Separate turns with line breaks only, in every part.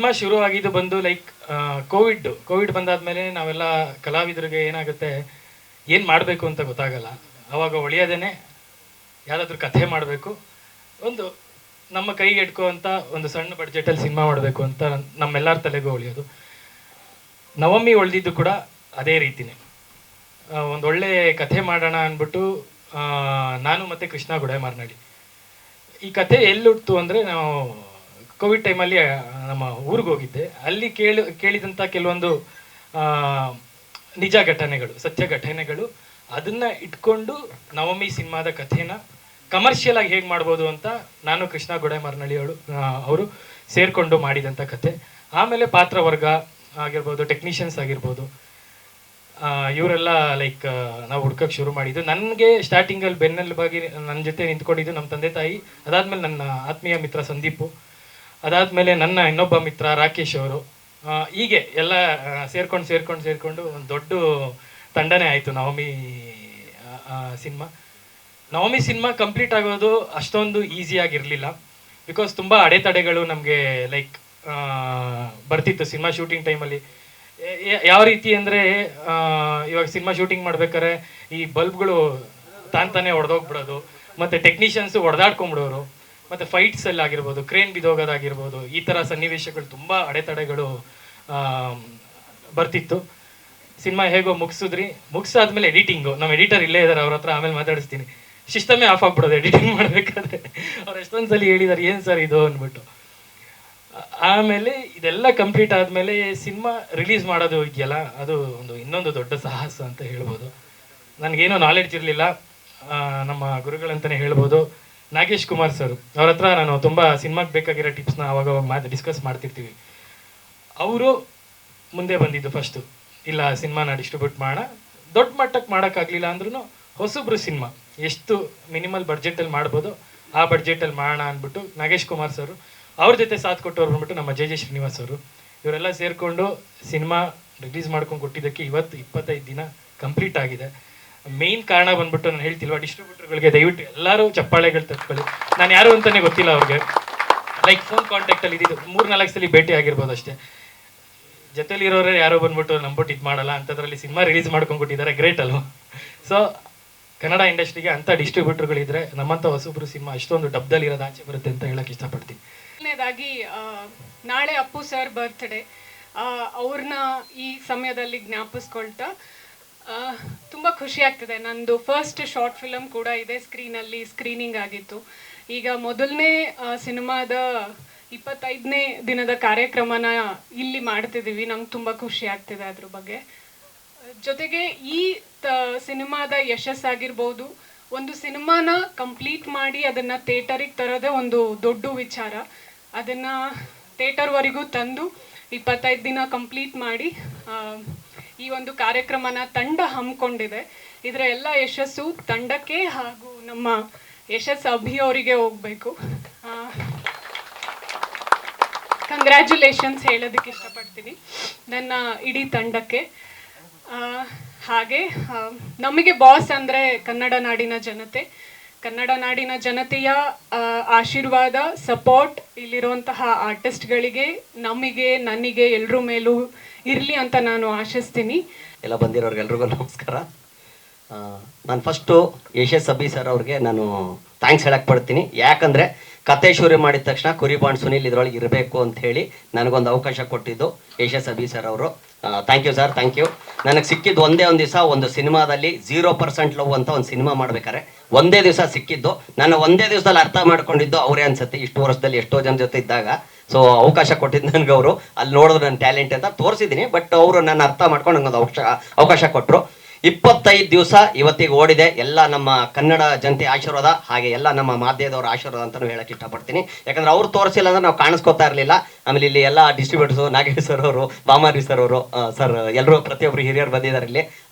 Cinema ಶುರು ಆಗಿದ್ದು ಬಂದು ಲೈಕ್ ಕೋವಿಡ್ ಬಂದಾದ್ಮೇಲೆ ನಾವೆಲ್ಲ ಕಲಾವಿದರಿಗೆ ಏನಾಗುತ್ತೆ, ಏನು ಮಾಡಬೇಕು ಅಂತ ಗೊತ್ತಾಗಲ್ಲ. ಅವಾಗ ಒಳ್ಳೆಯದೇನೆ ಯಾವುದಾದ್ರೂ ಕಥೆ ಮಾಡಬೇಕು, ಒಂದು ನಮ್ಮ ಕೈಗೆ ಎಟ್ಕುವಂಥ ಒಂದು ಸಣ್ಣ ಬಡ್ಜೆಟಲ್ಲಿ ಸಿನಿಮಾ ಮಾಡಬೇಕು ಅಂತ ನಮ್ಮೆಲ್ಲರ ತಲೆಗೂ ಒಳ್ಳೆಯೋದು. ನವಮಿ ಒಳ್ದಿದ್ದು ಕೂಡ ಅದೇ ರೀತಿನೇ. ಒಂದು ಒಳ್ಳೆ ಕಥೆ ಮಾಡೋಣ ಅಂದ್ಬಿಟ್ಟು ನಾನು ಮತ್ತು ಕೃಷ್ಣ ಗುಡೇಮಾರ್ನಳ್ಳಿ ಈ ಕಥೆ ಎಲ್ಲಿ ಹುಟ್ಟಿತು ಅಂದರೆ, ನಾವು ಕೋವಿಡ್ ಟೈಮಲ್ಲಿ ನಮ್ಮ ಊರಿಗೆ ಹೋಗಿದ್ದೆ. ಅಲ್ಲಿ ಕೇಳಿದಂಥ ಕೆಲವೊಂದು ನಿಜ ಘಟನೆಗಳು, ಸತ್ಯ ಘಟನೆಗಳು, ಅದನ್ನು ಇಟ್ಕೊಂಡು ನವಮಿ ಸಿನಿಮಾದ ಕಥೆನ ಕಮರ್ಷಿಯಲ್ ಆಗಿ ಹೇಗೆ ಮಾಡ್ಬೋದು ಅಂತ ನಾನು ಕೃಷ್ಣ ಗುಡೇಮಾರ್ನಳ್ಳಿ ಅವರು ಸೇರಿಕೊಂಡು ಮಾಡಿದಂಥ ಕಥೆ. ಆಮೇಲೆ ಪಾತ್ರವರ್ಗ ಆಗಿರ್ಬೋದು, ಟೆಕ್ನಿಷಿಯನ್ಸ್ ಆಗಿರ್ಬೋದು, ಇವರೆಲ್ಲ ಲೈಕ್ ನಾವು ಹುಡ್ಕಕ್ಕೆ ಶುರು ಮಾಡಿದ್ದು. ನನಗೆ ಸ್ಟಾರ್ಟಿಂಗಲ್ಲಿ ಬೆನ್ನೆಲುಬಾಗಿ ನನ್ನ ಜೊತೆ ನಿಂತ್ಕೊಂಡಿದ್ದು ನಮ್ಮ ತಂದೆ ತಾಯಿ, ಅದಾದಮೇಲೆ ನನ್ನ ಆತ್ಮೀಯ ಮಿತ್ರ ಸಂದೀಪು, ಅದಾದಮೇಲೆ ನನ್ನ ಇನ್ನೊಬ್ಬ ಮಿತ್ರ ರಾಕೇಶ್ ಅವರು. ಹೀಗೆ ಎಲ್ಲ ಸೇರ್ಕೊಂಡು ಒಂದು ದೊಡ್ಡ ತಂಡನೇ ಆಯಿತು ನವಮಿ ಸಿನಿಮಾ ಕಂಪ್ಲೀಟ್ ಆಗೋದು ಅಷ್ಟೊಂದು ಈಸಿಯಾಗಿರಲಿಲ್ಲ. ಬಿಕಾಸ್ ತುಂಬ ಅಡೆತಡೆಗಳು ನಮಗೆ ಲೈಕ್ ಬರ್ತಿತ್ತು ಸಿನಿಮಾ ಶೂಟಿಂಗ್ ಟೈಮಲ್ಲಿ. ಯಾವ ರೀತಿ ಅಂದರೆ, ಇವಾಗ ಸಿನಿಮಾ ಶೂಟಿಂಗ್ ಮಾಡ್ಬೇಕಾದ್ರೆ ಈ ಬಲ್ಬ್ಗಳು ತಾನೇ ಹೊಡೆದೋಗ್ಬಿಡೋದು, ಮತ್ತು ಟೆಕ್ನಿಷಿಯನ್ಸು ಹೊಡೆದಾಡ್ಕೊಂಬಿಡೋರು, ಮತ್ತು ಫೈಟ್ಸಲ್ಲಿ ಆಗಿರ್ಬೋದು, ಕ್ರೇನ್ ಬಿದ್ದೋಗೋದಾಗಿರ್ಬೋದು, ಈ ಥರ ಸನ್ನಿವೇಶಗಳು ತುಂಬ ಅಡೆತಡೆಗಳು ಬರ್ತಿತ್ತು. ಸಿನಿಮಾ ಹೇಗೋ ಮುಗಿಸಾದ್ಮೇಲೆ ಎಡಿಟಿಂಗು, ನಮ್ಮ ಎಡಿಟರ್ ಇಲ್ಲೇ ಇದ್ದಾರೆ, ಅವ್ರ ಹತ್ರ ಆಮೇಲೆ ಮಾತಾಡಿಸ್ತೀನಿ. ಸಿಸ್ಟಮೇ ಆಫ್ ಆಗ್ಬಿಡೋದು ಎಡಿಟಿಂಗ್ ಮಾಡಬೇಕಾದ್ರೆ. ಅವ್ರು ಎಷ್ಟೊಂದು ಸಲ ಹೇಳಿದ್ದಾರೆ, ಏನು ಸರ್ ಇದು ಅಂದ್ಬಿಟ್ಟು. ಆಮೇಲೆ ಇದೆಲ್ಲ ಕಂಪ್ಲೀಟ್ ಆದಮೇಲೆ ಸಿನಿಮಾ ರಿಲೀಸ್ ಮಾಡೋದು ಇದೆಯಲ್ಲ, ಅದು ಇನ್ನೊಂದು ದೊಡ್ಡ ಸಾಹಸ ಅಂತ ಹೇಳ್ಬೋದು. ನನಗೇನೋ ನಾಲೆಡ್ಜ್ ಇರಲಿಲ್ಲ, ನಮ್ಮ ಗುರುಗಳಂತಲೇ ಹೇಳ್ಬೋದು. ನಾಗೇಶ್ ಕುಮಾರ್ ಸರ್ ಅವ್ರ ಹತ್ರ ನಾನು ತುಂಬ ಸಿನಿಮಾಗೆ ಬೇಕಾಗಿರೋ ಟಿಪ್ಸ್ನ ಅವಾಗ ಡಿಸ್ಕಸ್ ಮಾಡ್ತಿರ್ತೀವಿ. ಅವರು ಮುಂದೆ ಬಂದಿದ್ದು ಫಸ್ಟು, ಇಲ್ಲ ಸಿನಿಮಾನ ಡಿಸ್ಟ್ರಿಬ್ಯೂಟ್ ಮಾಡೋಣ, ದೊಡ್ಡ ಮಟ್ಟಕ್ಕೆ ಮಾಡೋಕ್ಕಾಗಲಿಲ್ಲ ಅಂದ್ರೂ ಹೊಸಬ್ರು ಸಿನಿಮಾ ಎಷ್ಟು ಮಿನಿಮಲ್ ಬಡ್ಜೆಟಲ್ಲಿ ಮಾಡ್ಬೋದು ಆ ಬಡ್ಜೆಟಲ್ಲಿ ಮಾಡೋಣ ಅಂದ್ಬಿಟ್ಟು ನಾಗೇಶ್ ಕುಮಾರ್ ಸರ್ ಅವ್ರ ಜೊತೆ ಸಾಥ್ ಕೊಟ್ಟವ್ರು ಬಂದ್ಬಿಟ್ಟು ನಮ್ಮ ಜೆ ಶ್ರೀನಿವಾಸ್ ಅವರು. ಇವರೆಲ್ಲ ಸೇರಿಕೊಂಡು ಸಿನಿಮಾ ರಿಲೀಸ್ ಮಾಡ್ಕೊಂಡು ಕೊಟ್ಟಿದ್ದಕ್ಕೆ ಇವತ್ತು 25 ದಿನ ಕಂಪ್ಲೀಟ್ ಆಗಿದೆ. ಮೇಯ್ನ್ ಕಾರಣ ಬಂದ್ಬಿಟ್ಟು ನಾನು ಹೇಳ್ತಿಲ್ವಾ, ಡಿಸ್ಟ್ರಿಬ್ಯೂಟರ್ಗಳಿಗೆ ದಯವಿಟ್ಟು ಎಲ್ಲರೂ ಚಪ್ಪಾಳೆಗಳು ತಟ್ಕೊಳ್ಳಿ. ನಾನು ಯಾರು ಅಂತಲೇ ಗೊತ್ತಿಲ್ಲ ಅವ್ರಿಗೆ, ಲೈಕ್ ಫೋನ್ ಕಾಂಟ್ಯಾಕ್ಟಲ್ಲಿ ಇದ್ದಿದ್ದು 3-4 ಸಲ ಭೇಟಿ ಆಗಿರ್ಬೋದು ಅಷ್ಟೇ. ಜೊತೆಲಿರೋರೇ ಯಾರೋ ಬಂದ್ಬಿಟ್ಟು ನಂಬಿಟ್ಟು ಇದು ಮಾಡಲ್ಲ ಅಂಥದ್ರಲ್ಲಿ ಸಿನಿಮಾ ರಿಲೀಸ್ ಮಾಡ್ಕೊಂಡು ಕೊಟ್ಟಿದ್ದಾರೆ, ಗ್ರೇಟ್ ಅಲ್ವಾ? ಸೊ ಕನ್ನಡ ಇಂಡಸ್ಟ್ರಿಗೆ ಅಂಥ ಡಿಸ್ಟ್ರಿಬ್ಯೂಟರ್ಗಳಿದ್ರೆ ನಮ್ಮಂಥ ಹೊಸಬ್ರು ಸಿನಿಮಾ ಅಷ್ಟೊಂದು ಡಬ್ದಲ್ಲಿ ಇರೋದು ಆಚೆ ಬರುತ್ತೆ ಅಂತ ಹೇಳಕ್ಕೆ ಇಷ್ಟಪಡ್ತೀನಿ.
ಮೊದಲನೇದಾಗಿ ನಾಳೆ ಅಪ್ಪು ಸರ್ ಬರ್ತ್ಡೇ, ಅವ್ರನ್ನ ಈ ಸಮಯದಲ್ಲಿ ಜ್ಞಾಪಿಸ್ಕೊಳ್ತಾ ತುಂಬ ಖುಷಿ ಆಗ್ತಿದೆ. ನಂದು ಫಸ್ಟ್ ಶಾರ್ಟ್ ಫಿಲಮ್ ಕೂಡ ಇದೆ, ಸ್ಕ್ರೀನಲ್ಲಿ ಸ್ಕ್ರೀನಿಂಗ್ ಆಗಿತ್ತು. ಈಗ ಮೊದಲನೇ ಸಿನಿಮಾದ 25ನೇ ದಿನದ ಕಾರ್ಯಕ್ರಮನ ಇಲ್ಲಿ ಮಾಡ್ತಿದ್ದೀವಿ. ನಂಗೆ ತುಂಬ ಖುಷಿ ಆಗ್ತಿದೆ ಅದ್ರ ಬಗ್ಗೆ. ಜೊತೆಗೆ ಈ ಸಿನಿಮಾದ ಯಶಸ್ಸಾಗಿರ್ಬೋದು, ಒಂದು ಸಿನಿಮಾನ ಕಂಪ್ಲೀಟ್ ಮಾಡಿ ಅದನ್ನು ಥಿಯೇಟರಿಗೆ ತರೋದೇ ಒಂದು ದೊಡ್ಡ ವಿಚಾರ. ಅದನ್ನು ಥಿಯೇಟರ್ವರೆಗೂ ತಂದು 25 ದಿನ ಕಂಪ್ಲೀಟ್ ಮಾಡಿ ಈ ಒಂದು ಕಾರ್ಯಕ್ರಮನ ತಂಡ ಹಮ್ಮಿಕೊಂಡಿದೆ. ಇದರ ಎಲ್ಲ ಯಶಸ್ಸು ತಂಡಕ್ಕೆ ಹಾಗೂ ನಮ್ಮ ಯಶಸ್ ಅಭಿಯವರಿಗೆ ಹೋಗಬೇಕು. ಕಂಗ್ರ್ಯಾಚುಲೇಷನ್ಸ್ ಹೇಳೋದಕ್ಕೆ ಇಷ್ಟಪಡ್ತೀನಿ ನನ್ನ ಇಡೀ ತಂಡಕ್ಕೆ. ಹಾಗೆ ನಮಗೆ ಬಾಸ್ ಅಂದರೆ ಕನ್ನಡ ನಾಡಿನ ಜನತೆ, ಕನ್ನಡ ನಾಡಿನ ಜನತೆಯ ಆಶೀರ್ವಾದ, ಸಪೋರ್ಟ್ ಇಲ್ಲಿರುವಂತಹ ಆರ್ಟಿಸ್ಟ್ಗಳಿಗೆ, ನನಗೆ ಎಲ್ಲರ ಮೇಲೂ ಇರಲಿ ಅಂತ ನಾನು ಆಶಿಸ್ತೀನಿ.
ಎಲ್ಲ ಬಂದಿರೋರಿಗೆಲ್ರಿಗೂ ನಮಸ್ಕಾರ. ನಾನು ಫಸ್ಟು ಯಶಸ್ ಅಭಿ ಸರ್ ಅವ್ರಿಗೆ ನಾನು ಥ್ಯಾಂಕ್ಸ್ ಹೇಳಕ್ಕೆ ಪಡ್ತೀನಿ. ಯಾಕಂದರೆ ಕತೆ ಶುರು ಮಾಡಿದ ತಕ್ಷಣ ಕುರಿಬಾಂಡ್ ಸುನಿಲ್ ಇದರೊಳಗೆ ಇರಬೇಕು ಅಂತ ಹೇಳಿ ನನಗೊಂದು ಅವಕಾಶ ಕೊಟ್ಟಿದ್ದು ಯಶಸ್ ಅಭಿ ಸರ್ ಅವರು. Thank you sir, thank you. ನನಗೆ ಸಿಕ್ಕಿದ್ದು ಒಂದೇ ಒಂದು ದಿವಸ, ಒಂದು ಸಿನಿಮಾದಲ್ಲಿ 0% ಲವ್ ಅಂತ ಒಂದು ಸಿನಿಮಾ ಮಾಡ್ಬೇಕಾರೆ ಒಂದೇ ದಿವಸ ಸಿಕ್ಕಿದ್ದು. ನಾನು ಒಂದೇ ದಿವಸದಲ್ಲಿ ಅರ್ಥ ಮಾಡ್ಕೊಂಡಿದ್ದು ಅವರೇ ಅನ್ಸುತ್ತೆ, ಇಷ್ಟು ವರ್ಷದಲ್ಲಿ ಎಷ್ಟೋ ಜನ ಜೊತೆ ಇದ್ದಾಗ. ಸೊ ಅವಕಾಶ ಕೊಟ್ಟಿದ್ದು ನನಗೆ ಅವರು, ಅಲ್ಲಿ ನೋಡಿದ್ರು ನನ್ನ ಟ್ಯಾಲೆಂಟ್ ಅಂತ ತೋರಿಸಿದ್ದೀನಿ. ಬಟ್ ಅವರು ನನ್ನ ಅರ್ಥ ಮಾಡ್ಕೊಂಡು ನನಗೊಂದು ಅವಕಾಶ ಕೊಟ್ಟರು. 25 ದಿವಸ ಇವತ್ತಿಗೆ ಓಡಿದೆ. ಎಲ್ಲ ನಮ್ಮ ಕನ್ನಡ ಜನತೆ ಆಶೀರ್ವಾದ, ಹಾಗೆ ಎಲ್ಲ ನಮ್ಮ ಮಾಧ್ಯಮದವರ ಆಶೀರ್ವಾದ ಅಂತಲೂ ಹೇಳಕ್ಕೆ ಇಷ್ಟಪಡ್ತೀನಿ. ಯಾಕಂದ್ರೆ ಅವ್ರು ತೋರಿಸಿಲ್ಲ ಅಂದ್ರೆ ನಾವು ಕಾಣಿಸ್ಕೊತಾ ಇರಲಿಲ್ಲ. ಆಮೇಲೆ ಇಲ್ಲಿ ಎಲ್ಲ ಡಿಸ್ಟ್ರಿಬ್ಯೂಟರ್ಸು, ನಾಗೇಶ್ ಸರ್ ಅವರು, ಬಾಮಾರಿ ಸರ್ ಅವರು, ಸರ್ ಎಲ್ಲರೂ ಪ್ರತಿಯೊಬ್ಬರು ಹಿರಿಯರು ಬಂದಿದ್ದಾರೆ ಇಲ್ಲಿ.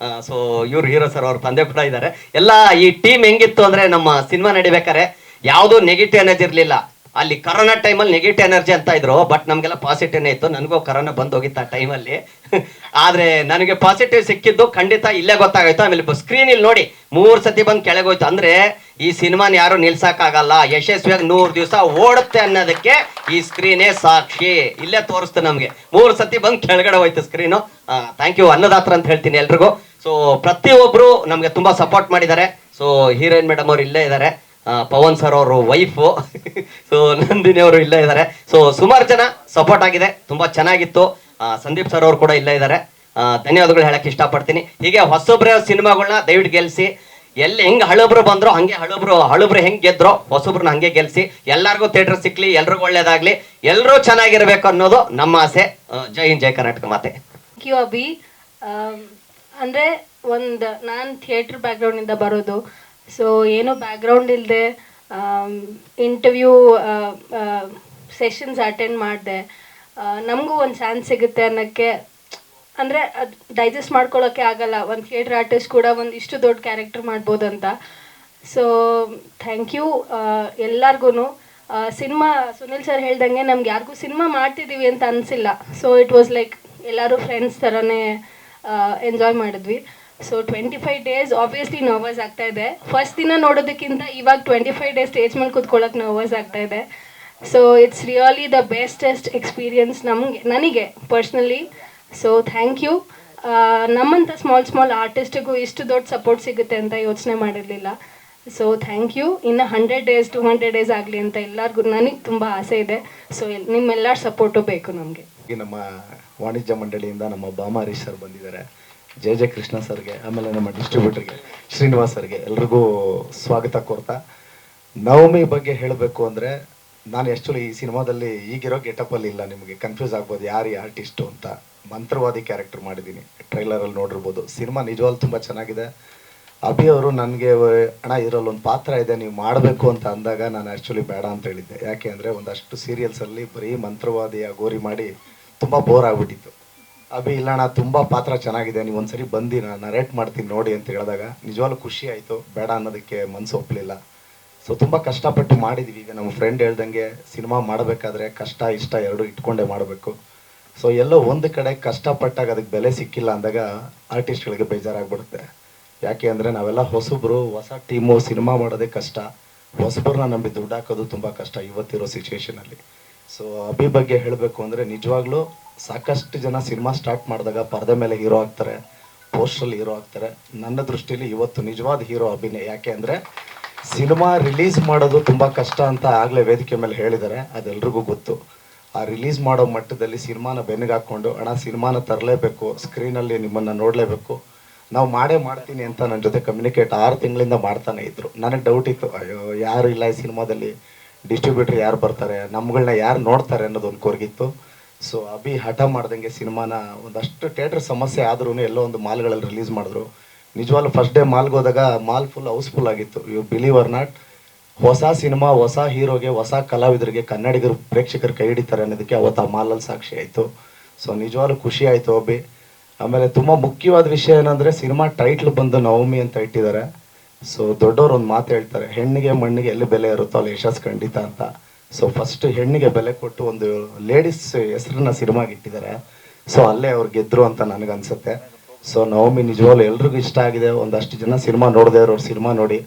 ಸೊ ಇವ್ರು ಹೀರೋ ಸರ್ ಅವ್ರ ತಂದೆ ಕೂಡ ಇದ್ದಾರೆ. ಎಲ್ಲ ಈ ಟೀಮ್ ಹೆಂಗಿತ್ತು ಅಂದರೆ, ನಮ್ಮ ಸಿನಿಮಾ ನಡಿಬೇಕಾದ್ರೆ ಯಾವುದೂ ನೆಗೆಟಿವ್ ಎನರ್ಜಿ ಇರಲಿಲ್ಲ. ಅಲ್ಲಿ ಕರೋನಾ ಟೈಮಲ್ಲಿ ನೆಗೆಟಿವ್ ಎನರ್ಜಿ ಅಂತ ಇದ್ರು, ಬಟ್ ನಮಗೆಲ್ಲ ಪಾಸಿಟಿವ್ನೇ ಇತ್ತು. ನನಗೂ ಕರೋನಾ ಬಂದು ಹೋಗಿತ್ತು ಆ ಟೈಮಲ್ಲಿ. ಆದರೆ ನನಗೆ ಪಾಸಿಟಿವ್ ಸಿಕ್ಕಿದ್ದು ಖಂಡಿತ ಇಲ್ಲೇ ಗೊತ್ತಾಗೋಯ್ತು. ಆಮೇಲೆ ಸ್ಕ್ರೀನ್ ಇಲ್ಲಿ ನೋಡಿ 3 ಸತಿ ಬಂದು ಕೆಳಗೋಯ್ತು. ಅಂದರೆ ಈ ಸಿನಿಮಾನ ಯಾರು ನಿಲ್ಸಕ್ಕಾಗಲ್ಲ, ಯಶಸ್ವಿಯಾಗಿ 100 ದಿವಸ ಓಡುತ್ತೆ ಅನ್ನೋದಕ್ಕೆ ಈ ಸ್ಕ್ರೀನೇ ಸಾಕ್ಷಿ. ಇಲ್ಲೇ ತೋರಿಸ್ತು ನಮಗೆ. 3 ಸತಿ ಬಂದು ಕೆಳಗಡೆ ಹೋಯ್ತು ಸ್ಕ್ರೀನು. ಥ್ಯಾಂಕ್ ಯು ಅನ್ನದಾತ್ರ ಅಂತ ಹೇಳ್ತೀನಿ ಎಲ್ರಿಗೂ. ಸೊ ಪ್ರತಿಯೊಬ್ಬರು ನಮಗೆ ತುಂಬ ಸಪೋರ್ಟ್ ಮಾಡಿದ್ದಾರೆ. ಸೊ ಹೀರೋಯಿನ್ ಮೇಡಮ್ ಅವ್ರು ಇಲ್ಲೇ ಇದ್ದಾರೆ, ಪವನ್ ಸರ್ ಅವರು ವೈಫು, ಸೊ ನಂದಿನಿ ಅವರು ಇಲ್ಲೇ ಇದ್ದಾರೆ. ಸೊ ಸುಮಾರು ಜನ ಸಪೋರ್ಟ್ ಆಗಿದೆ, ತುಂಬ ಚೆನ್ನಾಗಿತ್ತು. ಸಂದೀಪ್ ಸರ್ ಅವರು ಕೂಡ ಇಲ್ಲೇ ಇದ್ದಾರೆ. ಧನ್ಯವಾದಗಳು ಹೇಳಕ್ಕೆ ಇಷ್ಟಪಡ್ತೀನಿ. ಹೀಗೆ ಹೊಸೊಬ್ರ ಸಿನಿಮಾಗಳನ್ನ ದಯವಿಟ್ಟು ಗೆಲ್ಲಿಸಿ. ಎಲ್ಲಿ ಹೆಂಗೆ ಹಳಬ್ರು ಬಂದ್ರು ಹಂಗೆ ಹಳಬ್ರು ಹೆಂಗೆ ಗೆದ್ರು ಹೊಸೊಬ್ರನ್ನ ಹಂಗೆ ಗೆಲ್ಲಿಸಿ. ಎಲ್ಲರಿಗೂ ಥಿಯೇಟರ್ ಸಿಕ್ಲಿ, ಎಲ್ರಿಗೂ ಒಳ್ಳೇದಾಗ್ಲಿ, ಎಲ್ಲರೂ ಚೆನ್ನಾಗಿರ್ಬೇಕು ಅನ್ನೋದು ನಮ್ಮ ಆಸೆ. ಜೈ ಹಿಂದ್, ಜೈ ಕರ್ನಾಟಕ ಮಾತೆ.
Thank you Abhi. ಅಂದರೆ ನಾನು ಥಿಯೇಟ್ರ್ ಬ್ಯಾಕ್ಗ್ರೌಂಡಿಂದ ಬರೋದು. ಸೊ ಏನೋ ಬ್ಯಾಕ್ಗ್ರೌಂಡ್ ಇಲ್ಲದೆ ಇಂಟರ್ವ್ಯೂ ಸೆಷನ್ಸ್ ಅಟೆಂಡ್ ಮಾಡಿದೆ. ನಮಗೂ ಒಂದು ಚಾನ್ಸ್ ಸಿಗುತ್ತೆ ಅನ್ನೋಕ್ಕೆ, ಅಂದರೆ ಅದು ಡೈಜೆಸ್ಟ್ ಮಾಡ್ಕೊಳ್ಳೋಕ್ಕೆ ಆಗಲ್ಲ. ಒಂದು ಥಿಯೇಟ್ರ್ ಆರ್ಟಿಸ್ಟ್ ಕೂಡ ಒಂದು ಇಷ್ಟು ದೊಡ್ಡ ಕ್ಯಾರೆಕ್ಟರ್ ಮಾಡ್ಬೋದಂತ. ಸೊ ಥ್ಯಾಂಕ್ ಯು ಎಲ್ಲರಿಗೂ. ಸಿನಿಮಾ ಸುನಿಲ್ ಸರ್ ಹೇಳ್ದಂಗೆ ನಮ್ಗೆ ಯಾರಿಗೂ ಸಿನಿಮಾ ಮಾಡ್ತಿದ್ದೀವಿ ಅಂತ ಅನಿಸಿಲ್ಲ. ಸೊ ಇಟ್ ವಾಸ್ ಲೈಕ್ ಎಲ್ಲರೂ ಫ್ರೆಂಡ್ಸ್ ಥರನೇ ಎಂಜಾಯ್ ಮಾಡಿದ್ವಿ. ಸೊ 25 ಡೇಸ್ ಆಬ್ವಿಯಸ್ಲಿ ನರ್ವಸ್ ಆಗ್ತಾ ಇದೆ. ಫಸ್ಟ್ ದಿನ ನೋಡೋದಕ್ಕಿಂತ ಇವಾಗ 25 ಡೇಸ್ ಸ್ಟೇಜ್ ಮೇಲೆ ಕೂತ್ಕೊಳ್ಳೋಕೆ ನರ್ವಸ್ ಆಗ್ತಾ ಇದೆ. So it's really the bestest experience ನನಗೆ ಪರ್ಸ್ನಲಿ. So thank you. ನಮ್ಮಂಥ ಸ್ಮಾಲ್ ಆರ್ಟಿಸ್ಟಿಗೂ ಇಷ್ಟು ದೊಡ್ಡ ಸಪೋರ್ಟ್ ಸಿಗುತ್ತೆ ಅಂತ ಯೋಚನೆ ಮಾಡಿರಲಿಲ್ಲ. So thank you. ಇನ್ನು 100 ಡೇಸ್ 200 ಡೇಸ್ ಆಗಲಿ ಅಂತ ಎಲ್ಲರಿಗೂ ನನಗೆ ತುಂಬ ಆಸೆ ಇದೆ. ಸೊ ನಿಮ್ಮೆಲ್ಲರ ಸಪೋರ್ಟು ಬೇಕು ನಮಗೆ.
ನಮ್ಮ ವಾಣಿಜ್ಯ ಮಂಡಳಿಯಿಂದ ನಮ್ಮ ಬಾಮಾರಿ ಸರ್ ಬಂದಿದ್ದಾರೆ, ಜೆ ಕೃಷ್ಣ ಸರ್ಗೆ, ಆಮೇಲೆ ನಮ್ಮ ಡಿಸ್ಟ್ರಿಬ್ಯೂಟರ್ಗೆ ಶ್ರೀನಿವಾಸ್ ಸರ್ಗೆ ಎಲ್ರಿಗೂ ಸ್ವಾಗತ ಕೋರ್ತಾ. ನವಮಿ ಬಗ್ಗೆ ಹೇಳಬೇಕು ಅಂದರೆ, ನಾನು ಆ್ಯಕ್ಚುಲಿ ಈ ಸಿನಿಮಾದಲ್ಲಿ ಈಗಿರೋ ಗೆಟಪಲ್ಲಿ ಇಲ್ಲ. ನಿಮಗೆ ಕನ್ಫ್ಯೂಸ್ ಆಗ್ಬೋದು ಯಾರು ಈ ಆರ್ಟಿಸ್ಟು ಅಂತ. ಮಂತ್ರವಾದಿ ಕ್ಯಾರೆಕ್ಟರ್ ಮಾಡಿದ್ದೀನಿ, ಟ್ರೈಲರಲ್ಲಿ ನೋಡಿರ್ಬೋದು. ಸಿನಿಮಾ ನಿಜವಾಗ್ಲೂ ತುಂಬ ಚೆನ್ನಾಗಿದೆ. ಅಭಿ ಅವರು ನನಗೆ ಅಣ್ಣ ಇದರಲ್ಲಿ ಒಂದು ಪಾತ್ರ ಇದೆ, ನೀವು ಮಾಡಬೇಕು ಅಂತ ಅಂದಾಗ ನಾನು ಆ್ಯಕ್ಚುಲಿ ಬೇಡ ಅಂತ ಹೇಳಿದ್ದೆ. ಯಾಕೆ ಅಂದರೆ ಒಂದಷ್ಟು ಸೀರಿಯಲ್ಸಲ್ಲಿ ಬರೀ ಮಂತ್ರವಾದಿಯ ಗೋರಿ ಮಾಡಿ ತುಂಬ ಬೋರ್ ಆಗಿಬಿಟ್ಟಿತ್ತು. ಅಭಿ ಇಲ್ಲ ಅಣ್ಣ ತುಂಬ ಪಾತ್ರ ಚೆನ್ನಾಗಿದೆ, ನೀವು ಒಂದ್ಸರಿ ಬಂದು ನಾನು ನರೇಟ್ ಮಾಡ್ತೀನಿ ನೋಡಿ ಅಂತ ಹೇಳಿದಾಗ ನಿಜವಾಗ್ಲೂ ಖುಷಿ ಆಯಿತು. ಬೇಡ ಅನ್ನೋದಕ್ಕೆ ಮನಸ್ಸು ಒಪ್ಪಲಿಲ್ಲ. ಸೊ ತುಂಬ ಕಷ್ಟಪಟ್ಟು ಮಾಡಿದ್ವಿ. ಈಗ ನಮ್ಮ ಫ್ರೆಂಡ್ ಹೇಳ್ದಂಗೆ ಸಿನಿಮಾ ಮಾಡಬೇಕಾದ್ರೆ ಕಷ್ಟ ಇಷ್ಟ ಎರಡೂ ಇಟ್ಕೊಂಡೇ ಮಾಡಬೇಕು. ಸೊ ಎಲ್ಲೋ ಒಂದು ಕಡೆ ಕಷ್ಟಪಟ್ಟಾಗ ಅದಕ್ಕೆ ಬೆಲೆ ಸಿಕ್ಕಿಲ್ಲ ಅಂದಾಗ ಆರ್ಟಿಸ್ಟ್ಗಳಿಗೆ ಬೇಜಾರಾಗ್ಬಿಡುತ್ತೆ. ಯಾಕೆ ಅಂದರೆ ನಾವೆಲ್ಲ ಹೊಸಬ್ರು, ಹೊಸ ಟೀಮು, ಸಿನಿಮಾ ಮಾಡೋದೇ ಕಷ್ಟ. ಹೊಸಬ್ರನ್ನ ನಂಬಿ ದುಡ್ಡು ಹಾಕೋದು ತುಂಬ ಕಷ್ಟ ಇವತ್ತಿರೋ ಸಿಚುವೇಶನಲ್ಲಿ. ಸೊ ಅಭಿ ಬಗ್ಗೆ ಹೇಳಬೇಕು ಅಂದರೆ ನಿಜವಾಗ್ಲೂ ಸಾಕಷ್ಟು ಜನ ಸಿನಿಮಾ ಸ್ಟಾರ್ಟ್ ಮಾಡಿದಾಗ ಪರದೆ ಮೇಲೆ ಹೀರೋ ಆಗ್ತಾರೆ, ಪೋಸ್ಟಲ್ಲಿ ಹೀರೋ ಆಗ್ತಾರೆ. ನನ್ನ ದೃಷ್ಟಿಯಲ್ಲಿ ಇವತ್ತು ನಿಜವಾದ ಹೀರೋ ಅಭಿನೇ. ಯಾಕೆ ಅಂದರೆ ಸಿನಿಮಾ ರಿಲೀಸ್ ಮಾಡೋದು ತುಂಬ ಕಷ್ಟ ಅಂತ ಆಗಲೇ ವೇದಿಕೆ ಮೇಲೆ ಹೇಳಿದ್ದಾರೆ, ಅದೆಲ್ರಿಗೂ ಗೊತ್ತು. ಆ ರಿಲೀಸ್ ಮಾಡೋ ಮಟ್ಟದಲ್ಲಿ ಸಿನಿಮಾನ ಬೆನ್ನಿಗೆ ಹಾಕ್ಕೊಂಡು ಅಣ್ಣ ಸಿನಿಮಾನ ತರಲೇಬೇಕು, ಸ್ಕ್ರೀನಲ್ಲಿ ನಿಮ್ಮನ್ನು ನೋಡಲೇಬೇಕು, ನಾವು ಮಾಡ್ತೀನಿ ಅಂತ ನನ್ನ ಜೊತೆ ಕಮ್ಯುನಿಕೇಟ್ 6 ತಿಂಗಳಿಂದ ಮಾಡ್ತಾನೆ ಇದ್ರು. ನನಗೆ ಡೌಟ್ ಇತ್ತು, ಅಯ್ಯೋ ಯಾರು ಇಲ್ಲ ಈ ಸಿನಿಮಾದಲ್ಲಿ, ಡಿಸ್ಟ್ರಿಬ್ಯೂಟ್ರ್ ಯಾರು ಬರ್ತಾರೆ, ನಮ್ಗಳನ್ನ ಯಾರು ನೋಡ್ತಾರೆ ಅನ್ನೋದು ಒಂದು ಕೊರಗಿತ್ತು. ಸೊ ಅಭಿ ಹಠ ಮಾಡ್ದಂಗೆ ಸಿನಿಮಾನ ಒಂದಷ್ಟು ಥಿಯೇಟ್ರ್ ಸಮಸ್ಯೆ ಆದ್ರೂ ಎಲ್ಲೋ ಒಂದು ಮಾಲ್ಗಳಲ್ಲಿ ರಿಲೀಸ್ ಮಾಡಿದ್ರು. ನಿಜವಾಗ್ಲೂ ಫಸ್ಟ್ ಡೇ ಮಾಲ್ಗೆ ಹೋದಾಗ ಮಾಲ್ ಫುಲ್ ಹೌಸ್ಫುಲ್ ಆಗಿತ್ತು. ಯು ಬಿಲೀವ್ ಆರ್ ನಾಟ್, ಹೊಸ ಸಿನಿಮಾ, ಹೊಸ ಹೀರೋಗೆ, ಹೊಸ ಕಲಾವಿದರಿಗೆ, ಕನ್ನಡಿಗರು, ಪ್ರೇಕ್ಷಕರು ಕೈ ಹಿಡಿತಾರೆ ಅನ್ನೋದಕ್ಕೆ ಅವತ್ತು ಆ ಮಾಲಲ್ಲಿ ಸಾಕ್ಷಿ ಆಯಿತು. ಸೊ ನಿಜವಾಗ್ಲೂ ಖುಷಿ ಆಯಿತು ಅಭಿ. ಆಮೇಲೆ ತುಂಬ ಮುಖ್ಯವಾದ ವಿಷಯ ಏನಂದರೆ ಸಿನಿಮಾ ಟೈಟ್ಲ್ ಬಂದು ನವಮಿ ಅಂತ ಇಟ್ಟಿದ್ದಾರೆ. ಸೊ ದೊಡ್ಡವರು ಒಂದು ಮಾತು ಹೇಳ್ತಾರೆ, ಹೆಣ್ಣಿಗೆ ಮಣ್ಣಿಗೆ ಎಲ್ಲಿ ಬೆಲೆ ಇರುತ್ತೋ ಅಲ್ಲಿ ಯಶಸ್ಸು ಖಂಡಿತ ಅಂತ. ಸೊ ಫಸ್ಟ್ ಹೆಣ್ಣಿಗೆ ಬೆಲೆ ಕೊಟ್ಟು ಒಂದು ಲೇಡೀಸ್ ಹೆಸರನ್ನ ಸಿನಿಮಾಗೆ ಇಟ್ಟಿದ್ದಾರೆ. ಸೊ ಅಲ್ಲೇ ಅವ್ರು ಗೆದ್ರು ಅಂತ ನನಗನ್ಸುತ್ತೆ. ಸೊ ನವಮಿ ನಿಜವಾಗ್ಲೂ ಎಲ್ರಿಗೂ ಇಷ್ಟ ಆಗಿದೆ. ಒಂದಷ್ಟು ಜನ ಸಿನಿಮಾ ನೋಡದೆ ಇರೋರು ಸಿನಿಮಾ ನೋಡಿ,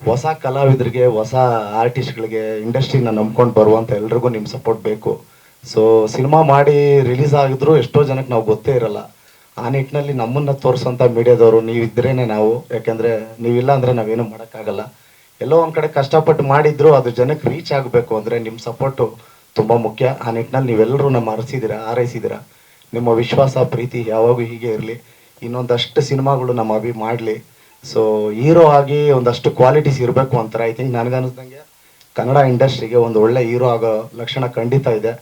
ಹೊಸ ಕಲಾವಿದರಿಗೆ, ಹೊಸ ಆರ್ಟಿಸ್ಟ್ಗಳಿಗೆ, ಇಂಡಸ್ಟ್ರಿನ ನಂಬ್ಕೊಂಡು ಬರುವಂಥ ಎಲ್ರಿಗೂ ನಿಮ್ಮ ಸಪೋರ್ಟ್ ಬೇಕು. ಸೊ ಸಿನಿಮಾ ಮಾಡಿ ರಿಲೀಸ್ ಆಗಿದ್ರು ಎಷ್ಟೋ ಜನಕ್ಕೆ ನಾವು ಗೊತ್ತೇ ಇರಲ್ಲ. ಆ ನಿಟ್ಟಿನಲ್ಲಿ ನಮ್ಮನ್ನು ತೋರಿಸೋಂಥ ಮೀಡಿಯಾದವರು ನೀವಿದ್ರೇ ನಾವು, ಯಾಕೆಂದರೆ ನೀವಿಲ್ಲ ಅಂದರೆ ನಾವೇನು ಮಾಡೋಕ್ಕಾಗಲ್ಲ. ಎಲ್ಲೋ ಒಂದು ಕಡೆ ಕಷ್ಟಪಟ್ಟು ಮಾಡಿದ್ರು ಅದು ಜನಕ್ಕೆ ರೀಚ್ ಆಗಬೇಕು ಅಂದರೆ ನಿಮ್ಮ ಸಪೋರ್ಟು ತುಂಬ ಮುಖ್ಯ. ಆ ನಿಟ್ಟಿನಲ್ಲಿ ನೀವೆಲ್ಲರೂ ನಮ್ಮ ಹಾರೈಸಿದ್ದೀರಾ. ನಿಮ್ಮ ವಿಶ್ವಾಸ, ಪ್ರೀತಿ ಯಾವಾಗೂ ಹೀಗೆ ಇರಲಿ. ಇನ್ನೊಂದಷ್ಟು ಸಿನಿಮಾಗಳು ನಮ್ಮ ಅಭಿ ಮಾಡಲಿ. ಸೊ ಹೀರೋ ಆಗಿ ಒಂದಷ್ಟು ಕ್ವಾಲಿಟೀಸ್ ಇರಬೇಕು ಅಂತಾರೆ. ಐ ಥಿಂಕ್ ನನಗನ್ನಿಸ್ದಂಗೆ ಕನ್ನಡ ಇಂಡಸ್ಟ್ರಿಗೆ ಒಂದು ಒಳ್ಳೆ ಹೀರೋ ಆಗೋ ಲಕ್ಷಣ ಖಂಡಿತ ಇದೆ.